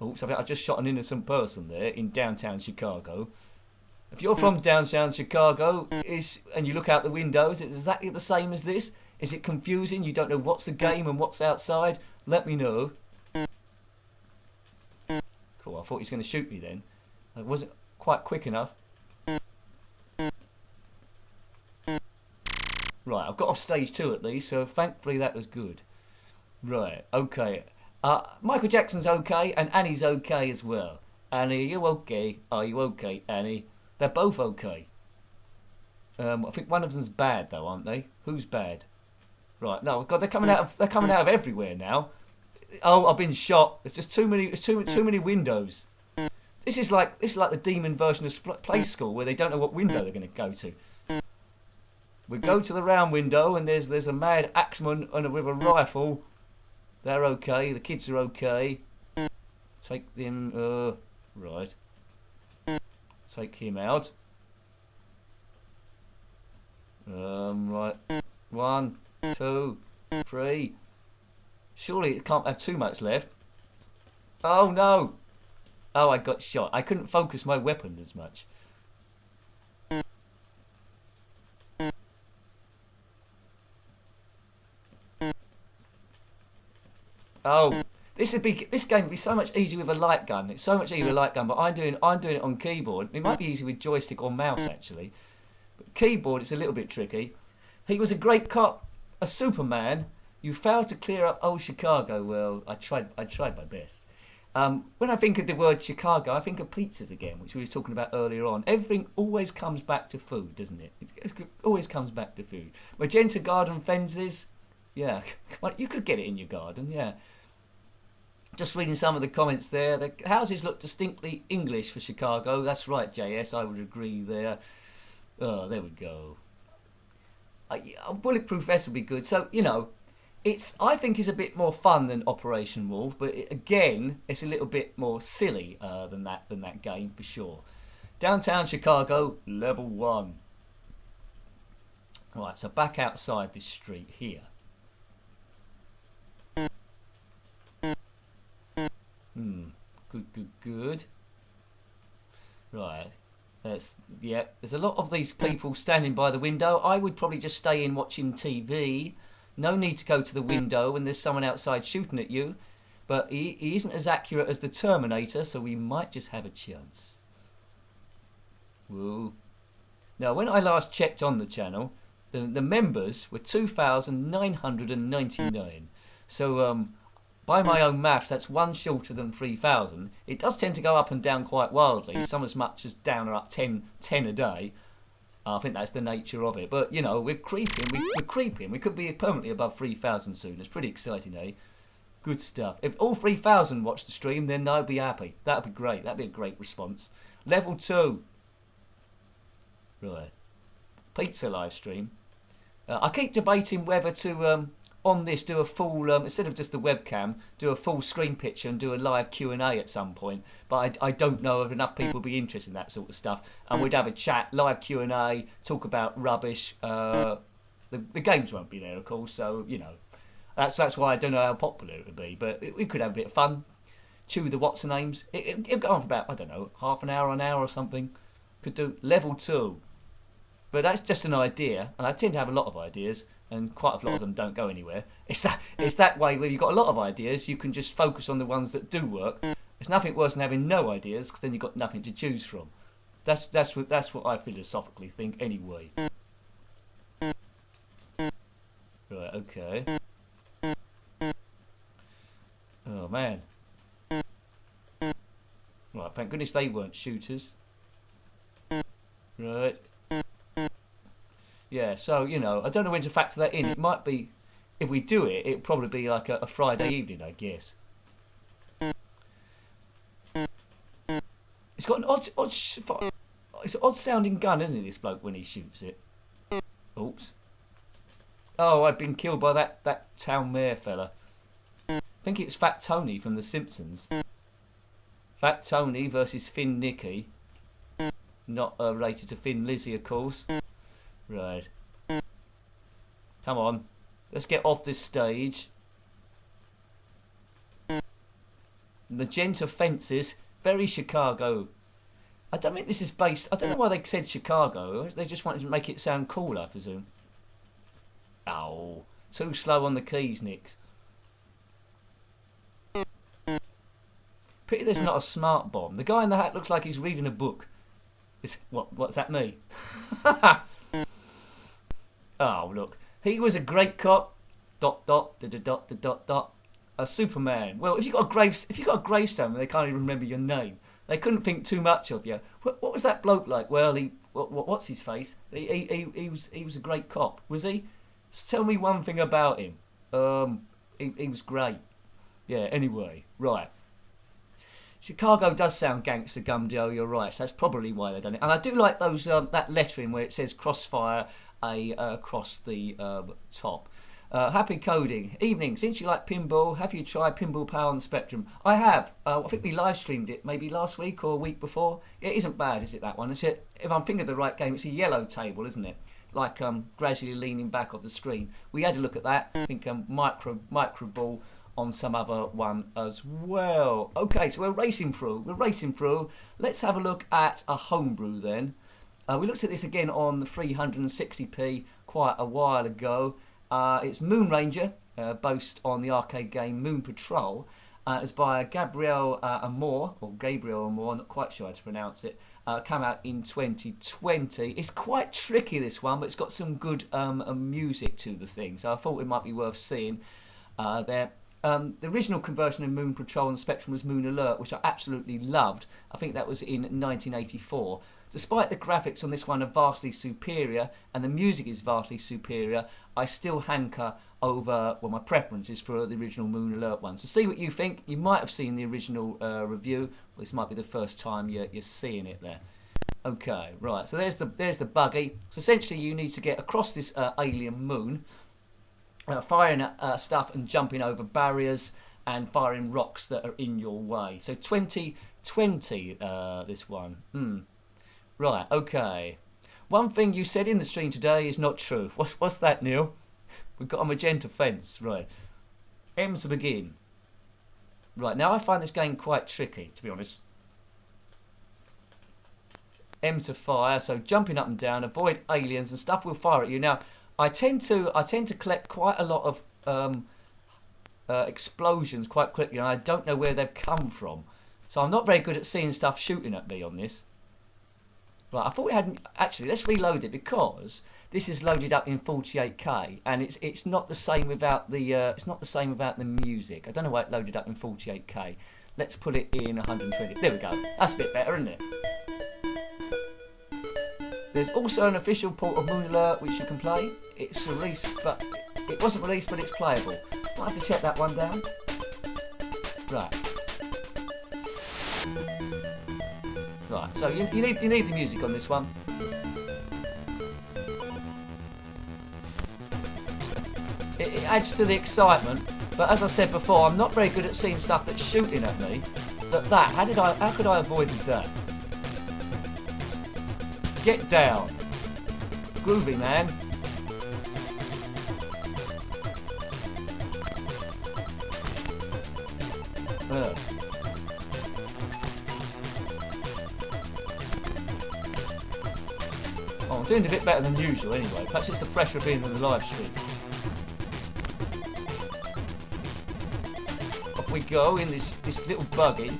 Oops, I just shot an innocent person there in downtown Chicago. If you're from downtown Chicago and you look out the window, is it exactly the same as this? Is it confusing? You don't know what's the game and what's outside? Let me know. Cool, I thought he was going to shoot me then. I wasn't quite quick enough. Right, I've got off stage 2 at least, so thankfully that was good. Right, okay. Michael Jackson's okay, and Annie's okay as well. Annie, are you okay? Are you okay, Annie? They're both okay. I think one of them's bad though, aren't they? Who's bad? Right, no, God, they're coming out of everywhere now. Oh, I've been shot. There's just too many windows. This is like the demon version of Play School, where they don't know what window they're going to go to. We go to the round window, and there's a mad axeman with a rifle. They're okay. The kids are okay. Take them. Right. Take him out. Right. 1, 2, 3. Surely it can't have too much left. Oh no! Oh, I got shot. I couldn't focus my weapon as much. Oh, this game would be so much easier with a light gun. It's so much easier with a light gun, but I'm doing it on keyboard. It might be easier with joystick or mouse actually. But keyboard, it's a little bit tricky. He was a great cop, a Superman. You failed to clear up old Chicago. Well, I tried my best. When I think of the word Chicago, I think of pizzas again, which we were talking about earlier on. Everything always comes back to food, doesn't it? It always comes back to food. Magenta garden fences. Yeah, you could get it in your garden, yeah. Just reading some of the comments there. The houses look distinctly English for Chicago. That's right, JS, I would agree there. Oh, there we go. A bulletproof vest would be good. So, you know, I think it's a bit more fun than Operation Wolf, but again, it's a little bit more silly than that game for sure. Downtown Chicago, level 1. Right, so back outside this street here. Good. Right. There's a lot of these people standing by the window. I would probably just stay in watching TV. No need to go to the window when there's someone outside shooting at you. But he isn't as accurate as the Terminator, so we might just have a chance. Whoa. Now, when I last checked on the channel, the members were 2,999. So, by my own maths, that's one shorter than 3,000. It does tend to go up and down quite wildly, some as much as down or up 10 a day. I think that's the nature of it. But, you know, we're creeping. We're creeping. We could be permanently above 3,000 soon. It's pretty exciting, eh? Good stuff. If all 3,000 watch the stream, then I'd be happy. That'd be great. That'd be a great response. Level 2. Right. Pizza live stream. I keep debating whether to... on this, do a full instead of just the webcam, do a full screen picture and do a live Q&A at some point. But I don't know if enough people would be interested in that sort of stuff. And we'd have a chat, live Q&A, talk about rubbish. The games won't be there, of course. So you know, that's why I don't know how popular it would be. But we could have a bit of fun. Chew the what's the names. It'll go on for about, I don't know, half an hour or something. Could do level 2. But that's just an idea, and I tend to have a lot of ideas. And quite a lot of them don't go anywhere. It's that way where you've got a lot of ideas, you can just focus on the ones that do work. There's nothing worse than having no ideas, because then you've got nothing to choose from. That's what I philosophically think anyway. Right, okay. Oh man. Right, thank goodness they weren't shooters. Right. Yeah, so, you know, I don't know when to factor that in. It might be, if we do it, it'll probably be like a Friday evening, I guess. It's got an it's an odd sounding gun, isn't it, this bloke, when he shoots it? Oops. Oh, I've been killed by that town mayor fella. I think it's Fat Tony from The Simpsons. Fat Tony versus Thin Nicky. Not related to Thin Lizzy, of course. Right. Come on. Let's get off this stage. Magenta fences. Very Chicago. I don't think this is based... I don't know why they said Chicago. They just wanted to make it sound cool, I presume. Ow. Too slow on the keys, Nix. Pity there's not a smart bomb. The guy in the hat looks like he's reading a book. What's that me? Oh, look. He was a great cop. ... A Superman. Well, if you got a gravestone, they can't even remember your name. They couldn't think too much of you. What was that bloke like? Well, what's his face? He was a great cop, was he? Just tell me one thing about him. He was great. Yeah. Anyway, right. Chicago does sound gangster, Gumdio, you're right. So that's probably why they've done it. And I do like those that lettering where it says Crossfire across the top. Happy coding. Evening. Since you like pinball, have you tried Pinball Power on the Spectrum? I have. I think we live streamed it maybe last week or a week before. It isn't bad, is it, that one? If I'm thinking of the right game, it's a yellow table, isn't it? like gradually leaning back off the screen. We had a look at that. I think micro ball on some other one as well. Okay, so we're racing through. Let's have a look at a homebrew then. We looked at this again on the 360p quite a while ago. It's Moon Ranger, based on the arcade game Moon Patrol. It's by Gabriel Amor, not quite sure how to pronounce it. Came out in 2020. It's quite tricky, this one, but it's got some good music to the thing, so I thought it might be worth seeing there. The original conversion of Moon Patrol on Spectrum was Moon Alert, which I absolutely loved. I think that was in 1984. Despite the graphics on this one are vastly superior and the music is vastly superior, I still hanker over, well, my preference is for the original Moon Alert one. So see what you think. You might have seen the original review. Well, this might be the first time you're seeing it there. Okay, right, so there's the buggy. So essentially you need to get across this alien moon, firing at stuff and jumping over barriers and firing rocks that are in your way. So 2020, this one. Right, okay. One thing you said in the stream today is not true. What's that, Neil? We've got a magenta fence. Right. M to begin. Right, now I find this game quite tricky, to be honest. M to fire, so jumping up and down, avoid aliens and stuff will fire at you. Now, I tend to collect quite a lot of explosions quite quickly, and I don't know where they've come from. So I'm not very good at seeing stuff shooting at me on this. Right, I thought we had actually. Let's reload it because this is loaded up in 48K, and it's not the same without the music. I don't know why it loaded up in 48K. Let's put it in 120. There we go. That's a bit better, isn't it? There's also an official port of Moon Alert which you can play. It's released, but it wasn't released, but it's playable. Might have to check that one down. Right. Right, so you need the music on this one. It adds to the excitement, but as I said before, I'm not very good at seeing stuff that's shooting at me. But how could I avoid that? Get down, groovy man. Oh, I'm doing a bit better than usual anyway. Perhaps it's the pressure of being on the live stream. Off we go in this little buggy.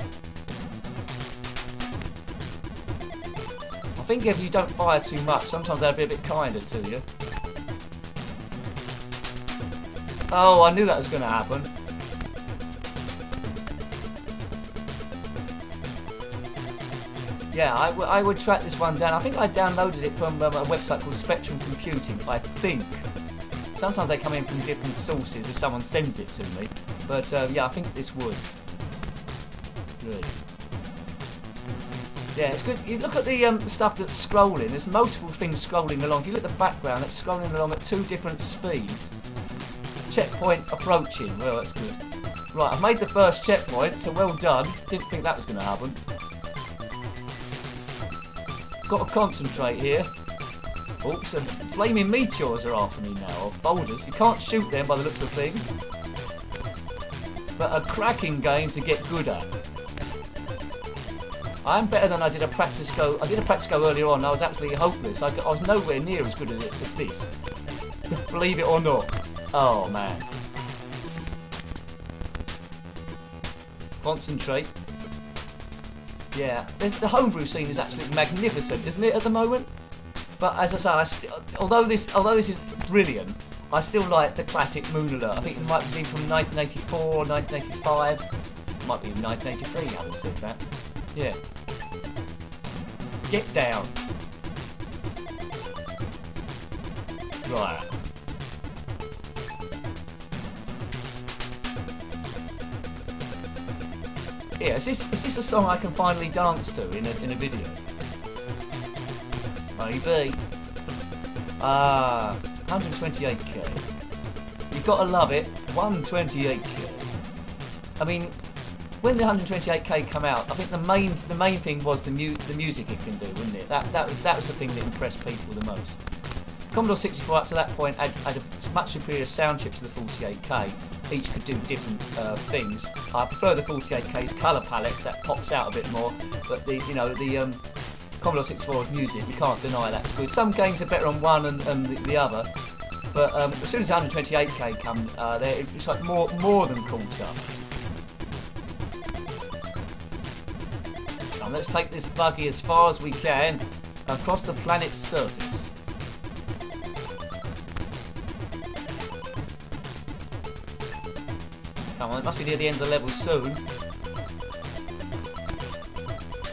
I think if you don't fire too much, sometimes they'll be a bit kinder to you. Oh, I knew that was going to happen. Yeah, I would track this one down. I think I downloaded it from a website called Spectrum Computing, I think. Sometimes they come in from different sources if someone sends it to me. But yeah, I think this would. Good. Yeah, it's good. You look at the stuff that's scrolling. There's multiple things scrolling along. If you look at the background, it's scrolling along at 2 different speeds. Checkpoint approaching. Well, that's good. Right, I've made the first checkpoint, so well done. Didn't think that was going to happen. Got to concentrate here. Oh, some flaming meteors are after me now, or boulders. You can't shoot them by the looks of things. But a cracking game to get good at. I'm better than I did a practice go. I did a practice go earlier on. I was absolutely hopeless. I was nowhere near as good as this. Believe it or not. Oh man. Concentrate. Yeah, the homebrew scene is absolutely magnificent, isn't it, at the moment? But as I say, although this is brilliant, I still like the classic Moon Alert. I think it might be from 1984 or 1985. It might be 1983, having said that. Yeah. Get down. Right. Yeah, is this a song I can finally dance to in a video? Maybe. 128k. You've got to love it. 128k. I mean, when the 128k come out, I think the main thing was the music it can do, wasn't it? That was the thing that impressed people the most. Commodore 64 up to that point had a much superior sound chip to the 48K. Each could do different things. I prefer the 48K's colour palettes, that pops out a bit more. But the Commodore 64's music, you can't deny that's good. Some games are better on one and the other. But as soon as 128K comes, it's like more than caught up. Now let's take this buggy as far as we can across the planet's surface. Come on, it must be near the end of the level soon.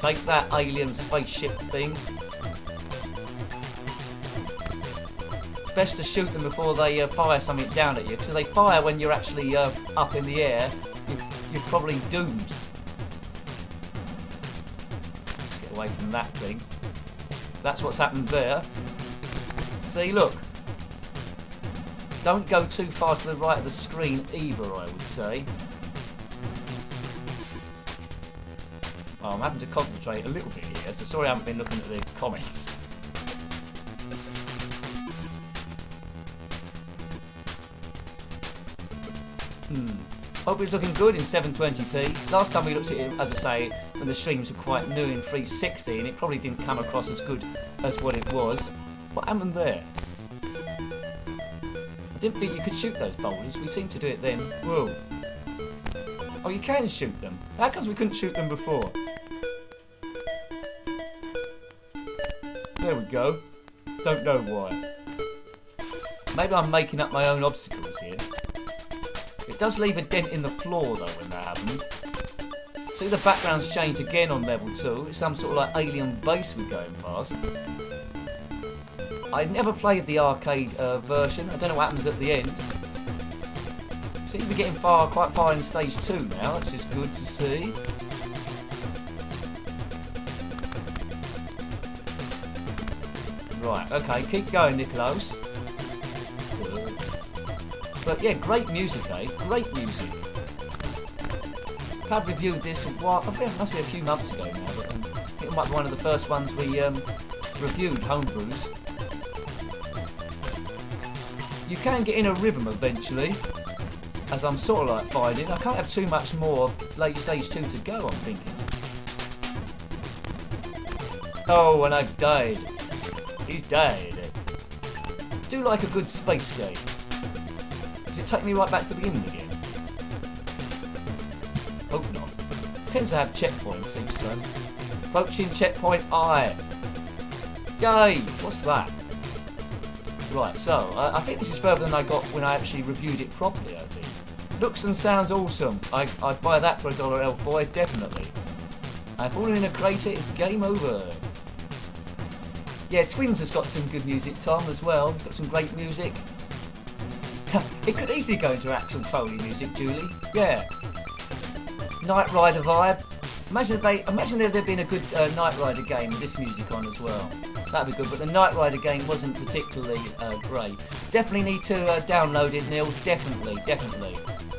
Take that alien spaceship thing. It's best to shoot them before they fire something down at you, because if they fire when you're actually up in the air, you're probably doomed. Let's get away from that thing. That's what's happened there. See, look. Don't go too far to the right of the screen either, I would say. Oh, I'm having to concentrate a little bit here, so sorry I haven't been looking at the comments. Hope it's looking good in 720p. Last time we looked at it, as I say, when the streams were quite new in 360, and it probably didn't come across as good as what it was. What happened there? I didn't think you could shoot those boulders. We seemed to do it then. Whoa. Oh, you can shoot them. How comes we couldn't shoot them before? There we go. Don't know why. Maybe I'm making up my own obstacles here. It does leave a dent in the floor though when that happens. See, the background's changed again on level 2. It's some sort of like alien base we're going past. I never played the arcade version. I don't know what happens at the end. Seems to be getting quite far in stage 2 now, which is good to see. Right, okay, keep going, Nicholas. But yeah, great music, eh? Great music. I've reviewed this a while. I think it must be a few months ago now, but I think it might be one of the first ones we reviewed, homebrews. You can get in a rhythm eventually, as I'm sort of like finding. I can't have too much more late stage 2 to go, I'm thinking. Oh, and I've died. He's died. I do like a good space game. Does it take me right back to the beginning again? Hope not. It tends to have checkpoints each time. Approaching checkpoint I. Yay! What's that? Right, so, I think this is further than I got when I actually reviewed it properly, I think. Looks and sounds awesome. I'd buy that for $1 elf boy, definitely. I've fallen in a crater, it's game over. Yeah, Twins has got some good music, Tom, as well. Got some great music. It could easily go into Axel Foley music, Julie. Yeah. Knight Rider vibe. Imagine there had been a good Knight Rider game with this music on as well. That'd be good, but the Knight Rider game wasn't particularly great. Definitely need to download it, Neil. Definitely.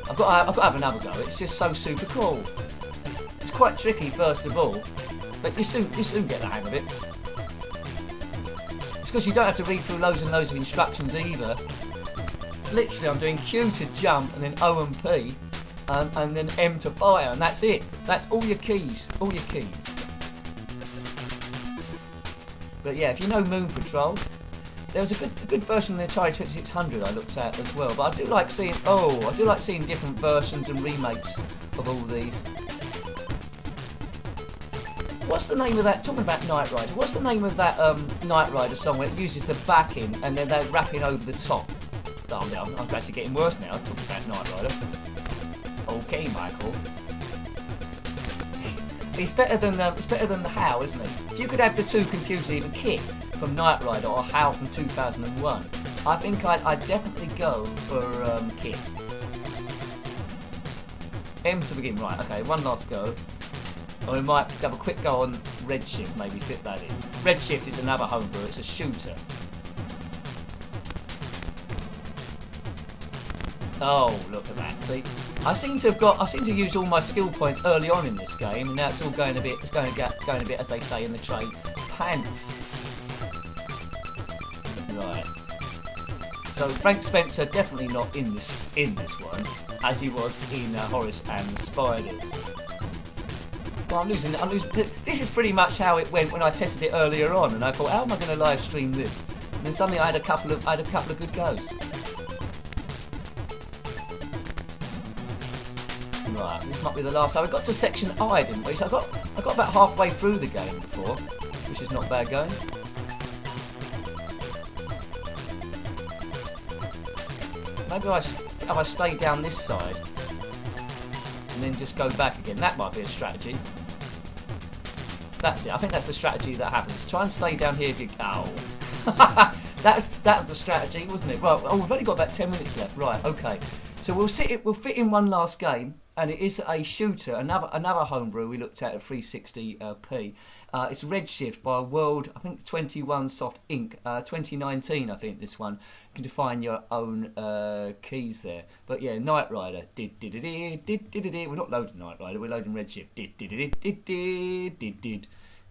I've got to have another go. It's just so super cool. It's quite tricky, first of all, but you soon get the hang of it. It's because you don't have to read through loads and loads of instructions either. Literally, I'm doing Q to jump, and then O and P, and then M to fire, and that's it. That's all your keys. But yeah, if you know Moon Patrol, there was a good version of the Atari 2600 I looked at as well. But I do like seeing different versions and remakes of all these. What's the name of that? Talking about Knight Rider. What's the name of that Knight Rider song where it uses the backing and then they're rapping over the top? Oh, no, I'm actually getting worse now. Talking about Knight Rider. Okay, Michael. It's better than the HAL, isn't it? If you could have the two computers, either Kit from Knight Rider or HAL from 2001, I think I'd definitely go for Kit. M to begin. Right, okay, one last go. Or we might have a quick go on Redshift, maybe fit that in. Redshift is another homebrew, it's a shooter. Oh, look at that. See, I seem to use all my skill points early on in this game, and now it's all going a bit, going a bit, as they say in the trade, pants. Right. So Frank Spencer definitely not in this one, as he was in Horace and the Spiders. Well, I'm losing. This is pretty much how it went when I tested it earlier on, and I thought, how am I going to live stream this? And then suddenly I had a couple of good goes. Right, this might be the last. So we got to section I, didn't we? So I got about halfway through the game before, which is not bad going. Maybe if I stay down this side and then just go back again. That might be a strategy. That's it. I think that's the strategy that happens. Try and stay down here if you... Oh. that was a strategy, wasn't it? Right, we've only got about 10 minutes left. Right, okay. So we'll fit in one last game, and it is a shooter, another homebrew we looked at 360p. It's Redshift by World, I think 21 Soft Inc. 2019, I think this one. You can define your own keys there. But yeah, Knight Rider. We're not loading Knight Rider, we're loading Redshift.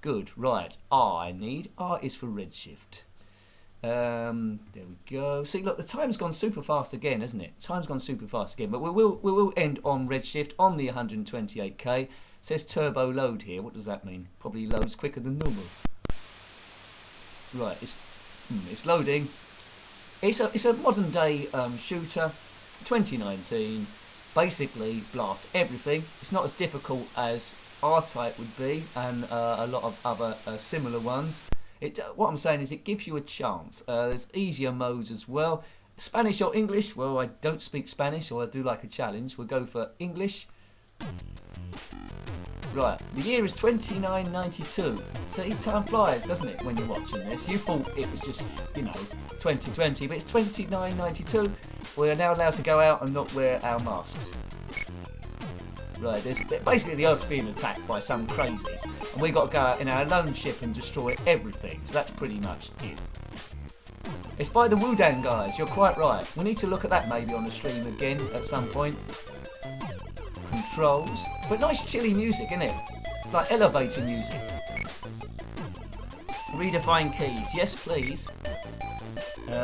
Good, right. R is for Redshift. There we go. See, look, the time's gone super fast again, hasn't it? Time's gone super fast again. But we will end on Redshift on the 128k. It says turbo load here. What does that mean? Probably loads quicker than normal. Right, it's loading. It's a modern day shooter, 2019. Basically, blast everything. It's not as difficult as R-Type would be, and a lot of other similar ones. What I'm saying is it gives you a chance. There's easier modes as well. Spanish or English? Well, I don't speak Spanish, or I do like a challenge. We'll go for English. Right, the year is 2992. See, time flies, doesn't it, when you're watching this? You thought it was just, 2020, but it's 2992. We are now allowed to go out and not wear our masks. Right, basically the Earth's being attacked by some crazies, and we got to go out in our lone ship and destroy everything. So that's pretty much it. It's by the Wudang guys. You're quite right. We need to look at that maybe on the stream again at some point. Controls, but nice chilly music, isn't it? Like elevator music. Redefine keys. Yes, please.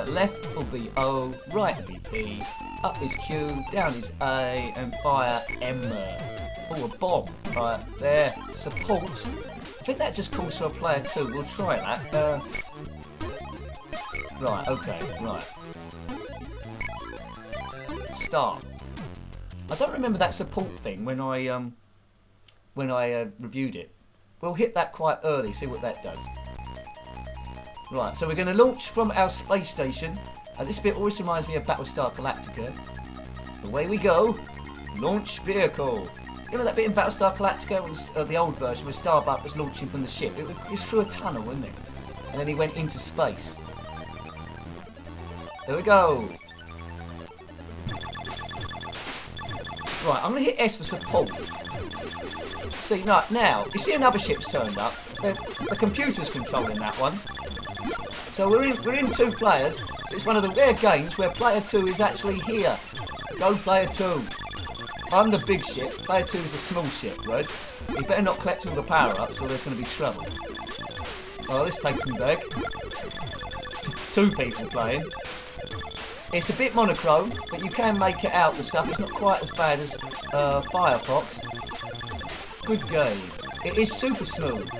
Left will be O, right will be P, up is Q, down is A, and fire M. Oh, a bomb. Right, there. Support. I think that just calls for a player 2. We'll try that. Right, okay, right. Start. I don't remember that support thing when I reviewed it. We'll hit that quite early, see what that does. Right, so we're going to launch from our space station. This bit always reminds me of Battlestar Galactica. Away we go. Launch vehicle. You know that bit in Battlestar Galactica, the old version, where Starbuck was launching from the ship? It was through a tunnel, wasn't it? And then he went into space. There we go. Right, I'm going to hit S for support. See, now, you see another ship's turned up. The computer's controlling that one. So we're in 2 players. So it's one of the rare games where player 2 is actually here. Go player 2. I'm the big ship. Player 2 is the small ship, right? You better not collect all the power-ups or there's going to be trouble. Oh, let's take them back. 2 people playing. It's a bit monochrome, but you can make it out, the stuff. It's not quite as bad as Firefox. Good game. It is super smooth.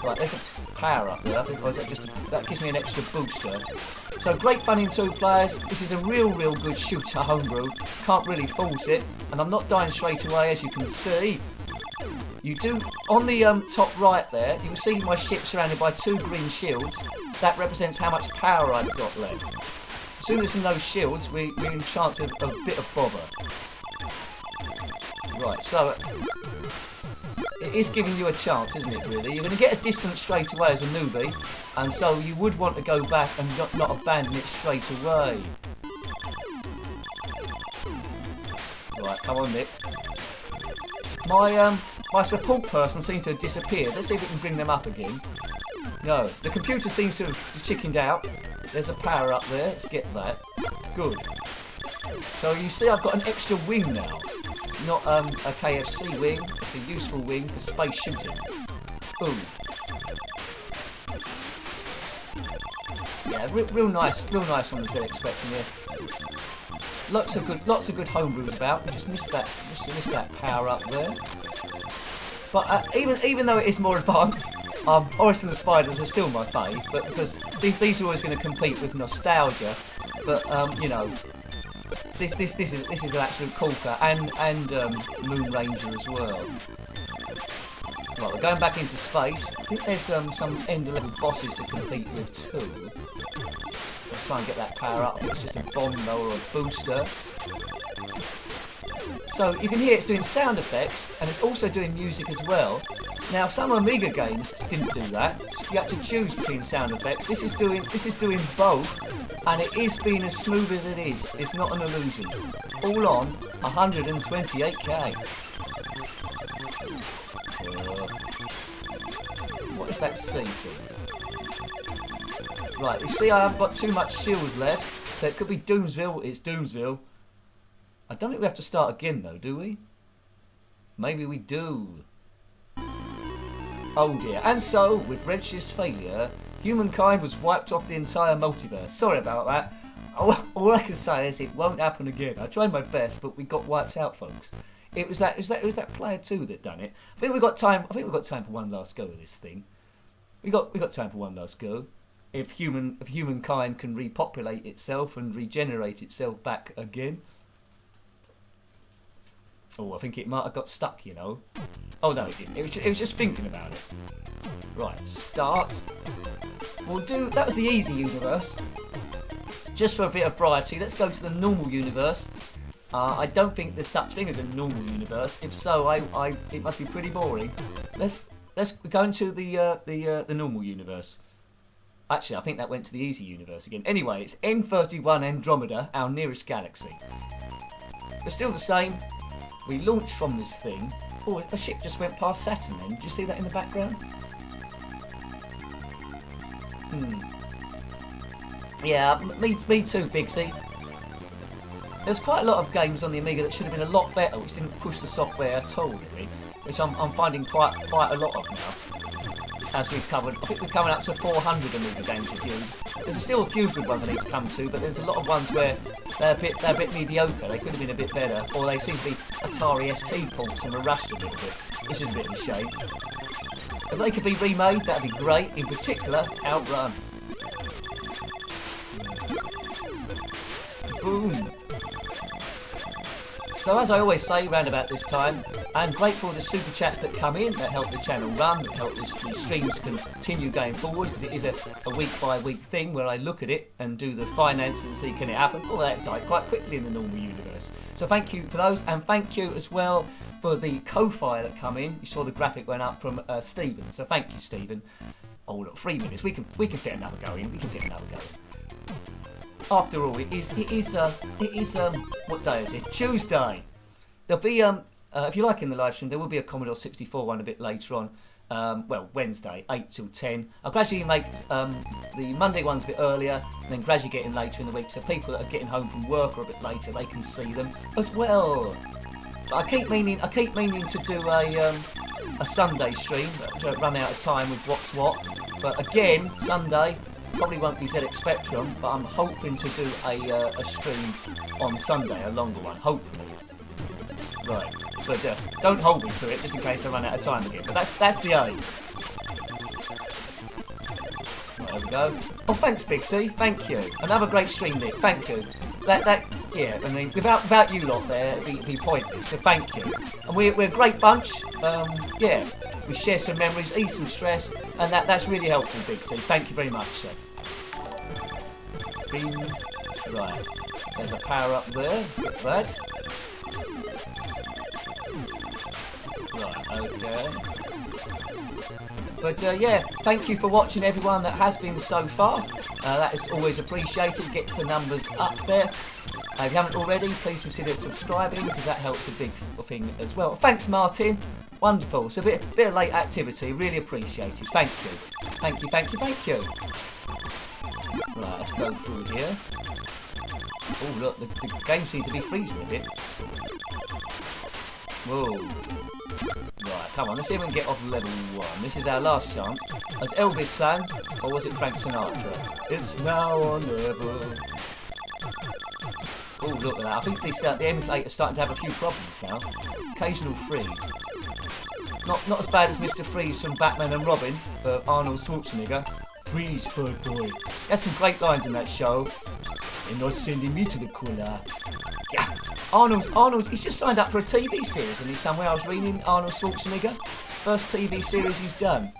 Right, there's a power up there. I think that gives me an extra booster. So great fun in 2 players. This is a real good shooter homebrew. Can't really force it, and I'm not dying straight away, as you can see. You do on the top right there. You can see my ship surrounded by 2 green shields. That represents how much power I've got left. As soon as there's no shields, we're in chance of a bit of bother. Right, so it is giving you a chance, isn't it, really? You're going to get a distance straight away as a newbie, and so you would want to go back and not abandon it straight away. Right, come on, Nick. My support person seems to have disappeared. Let's see if we can bring them up again. No, the computer seems to have chickened out. There's a power up there. Let's get that. Good. So you see I've got an extra wing now. Not a KFC wing. It's a useful wing for space shooting. Boom. yeah, real nice from the ZX Spectrum here. Lots of good homebrews about. We just missed that power up there. But even though it is more advanced, Horace and the Spiders are still my fave. But because these are always going to compete with nostalgia. But you know, this is an absolute corker, and Moon Ranger as well. Right, we're going back into space. I think there's some end level bosses to compete with too. Let's try and get that power up. I think it's just a bomb though, or a booster. So you can hear it's doing sound effects, and it's also doing music as well. Now some Amiga games didn't do that. So you have to choose between sound effects. This is doing both, and it is being as smooth as it is. It's not an illusion. All on 128k. What is that C thing? Right, you see I haven't got too much shields left, so it could be Doomsville. It's Doomsville. I don't think we have to start again though, do we? Maybe we do. Oh dear. And so, with Redshift's failure, humankind was wiped off the entire multiverse. Sorry about that. All I can say is it won't happen again. I tried my best, but we got wiped out, folks. It was that player 2 that done it. I think we've got time for one last go of this thing. We got time for one last go. If humankind can repopulate itself and regenerate itself back again. Oh, I think it might have got stuck, you know. Oh no, it didn't. It was just thinking about it. Right, start. We'll do. That was the easy universe. Just for a bit of variety, let's go to the normal universe. I don't think there's such thing as a normal universe. If so, it must be pretty boring. Let's go into the normal universe. Actually, I think that went to the easy universe again. Anyway, it's N31 Andromeda, our nearest galaxy. We're still the same. We launch from this thing. Oh, a ship just went past Saturn then. Did you see that in the background? Yeah, me too, Bigsy. There's quite a lot of games on the Amiga that should have been a lot better, which didn't push the software at all, really. Which I'm finding quite a lot of now. As we've covered, I think we're coming up to 400 Amiga games reviewed. There's still a few good ones I need to come to, but there's a lot of ones where they're a bit mediocre. They could have been a bit better, or they seem to be Atari ST ports and were rushed a little bit, which is a bit of a shame. If they could be remade, that'd be great. In particular, Outrun. Boom. So as I always say round about this time, I'm grateful for the super chats that come in, that help the channel run, that help the streams continue going forward, because it is a week by week thing where I look at it and do the finances and see can it happen. Oh, that died quite quickly in the normal universe. So thank you for those, and thank you as well for the Ko-Fi that come in. You saw the graphic went up from Stephen, so thank you, Stephen. Oh look, 3 minutes. We can fit another go in. We can fit another go in. After all, it is what day is it? Tuesday. There'll be if you like in the live stream, there will be a Commodore 64 one a bit later on. Well, Wednesday, 8 till 10. I'll gradually make the Monday ones a bit earlier, and then gradually get in later in the week, so people that are getting home from work or a bit later, they can see them as well. But I keep meaning to do a Sunday stream, but don't run out of time with what's what. But again, Sunday. Probably won't be ZX Spectrum, but I'm hoping to do a stream on Sunday, a longer one, hopefully. Right, but don't hold me to it, just in case I run out of time again. But that's the aim. Right, there we go. Oh, thanks, Pixie. Thank you. Another great stream, Nick. Thank you. Yeah. I mean, without you lot there, it'd be pointless. So thank you. And we're a great bunch. Yeah. We share some memories, ease some stress, and that's really helpful, Big C. Thank you very much, sir. Bing. Right, there's a power up there. Get that. Right, okay. But yeah, thank you for watching, everyone that has been so far. That is always appreciated. Gets the numbers up there. If you haven't already, please consider subscribing, because that helps a big thing as well. Thanks, Martin. Wonderful. So a bit of late activity. Really appreciated. Thank you. Thank you, thank you, thank you. Right, let's go through here. Oh, look, the game seems to be freezing a bit. Whoa. Right, come on, let's see if we can get off level 1. This is our last chance. As Elvis sang, or was it Frank Sinatra? It's now or never. Oh, look at that. I think the emulator's starting to have a few problems now. Occasional freeze. Not as bad as Mr. Freeze from Batman and Robin, Arnold Schwarzenegger. Freeze, bird boy. He had some great lines in that show. You're not sending me to the cooler. Yeah. Arnold, he's just signed up for a TV series, and he's somewhere I was reading Arnold Schwarzenegger. First TV series he's done.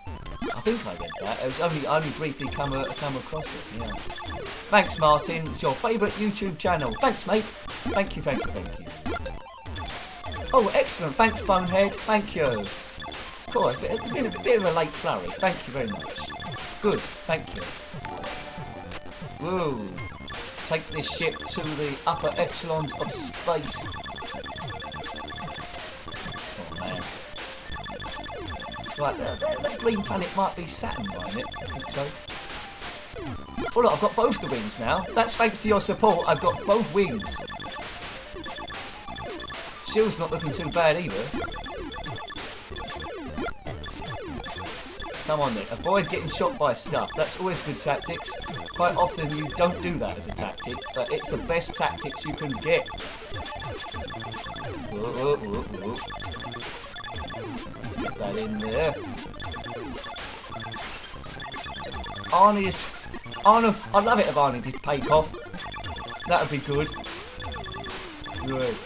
I think I read that. It was only briefly come across it, yeah. Thanks, Martin. It's your favourite YouTube channel. Thanks, mate. Thank you. Oh, excellent. Thanks, Bonehead. Thank you. Of course, it's been a bit of a late flurry. Thank you very much. Good. Thank you. Woo. Take this ship to the upper echelons of space. Oh, man. Right, that green planet might be Saturn, mightn't it? I think so. Oh look, I've got both the wings now. That's thanks to your support, I've got both wings. Shield's not looking too bad either. Come on then, avoid getting shot by stuff. That's always good tactics. Quite often you don't do that as a tactic, but it's the best tactics you can get. Whoa, whoa, whoa. Get that in there. Arnold, I love it if Arnie did take off. That would be good. Right.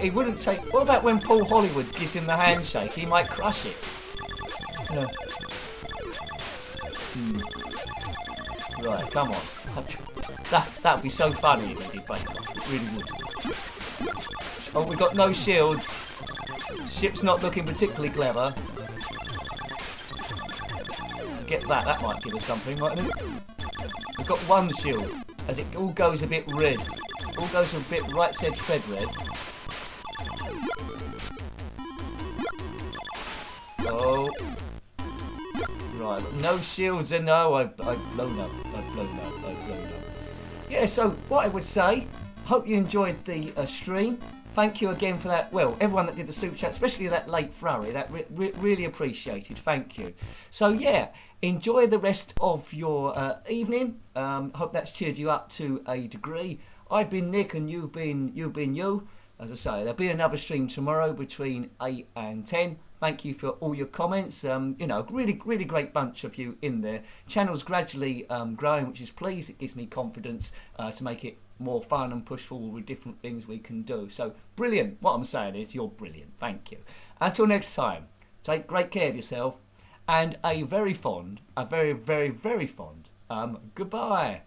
He wouldn't take... What about when Paul Hollywood gives him the handshake? He might crush it. Yeah. Right, come on. That would be so funny if he did take off. It really would. Oh, we've got no shields. Ship's not looking particularly clever. Get that. That might give us something, mightn't it? We've got one shield. As it all goes a bit red. All goes a bit right said Fred red. Oh. Right. No shields and no. I've blown up. Yeah, so what I would say, hope you enjoyed the stream. Thank you again for that. Well, everyone that did the super chat, especially that late flurry, that really appreciated. Thank you. So yeah, enjoy the rest of your evening. Hope that's cheered you up to a degree. I've been Nick, and you've been you. As I say, there'll be another stream tomorrow between 8 and 10. Thank you for all your comments. You know, really great bunch of you in there. Channel's gradually growing, which is pleased. It gives me confidence to make it more fun and push forward with different things we can do. So brilliant. What I'm saying is you're brilliant. Thank you. Until next time, take great care of yourself, and a very fond, a very fond goodbye.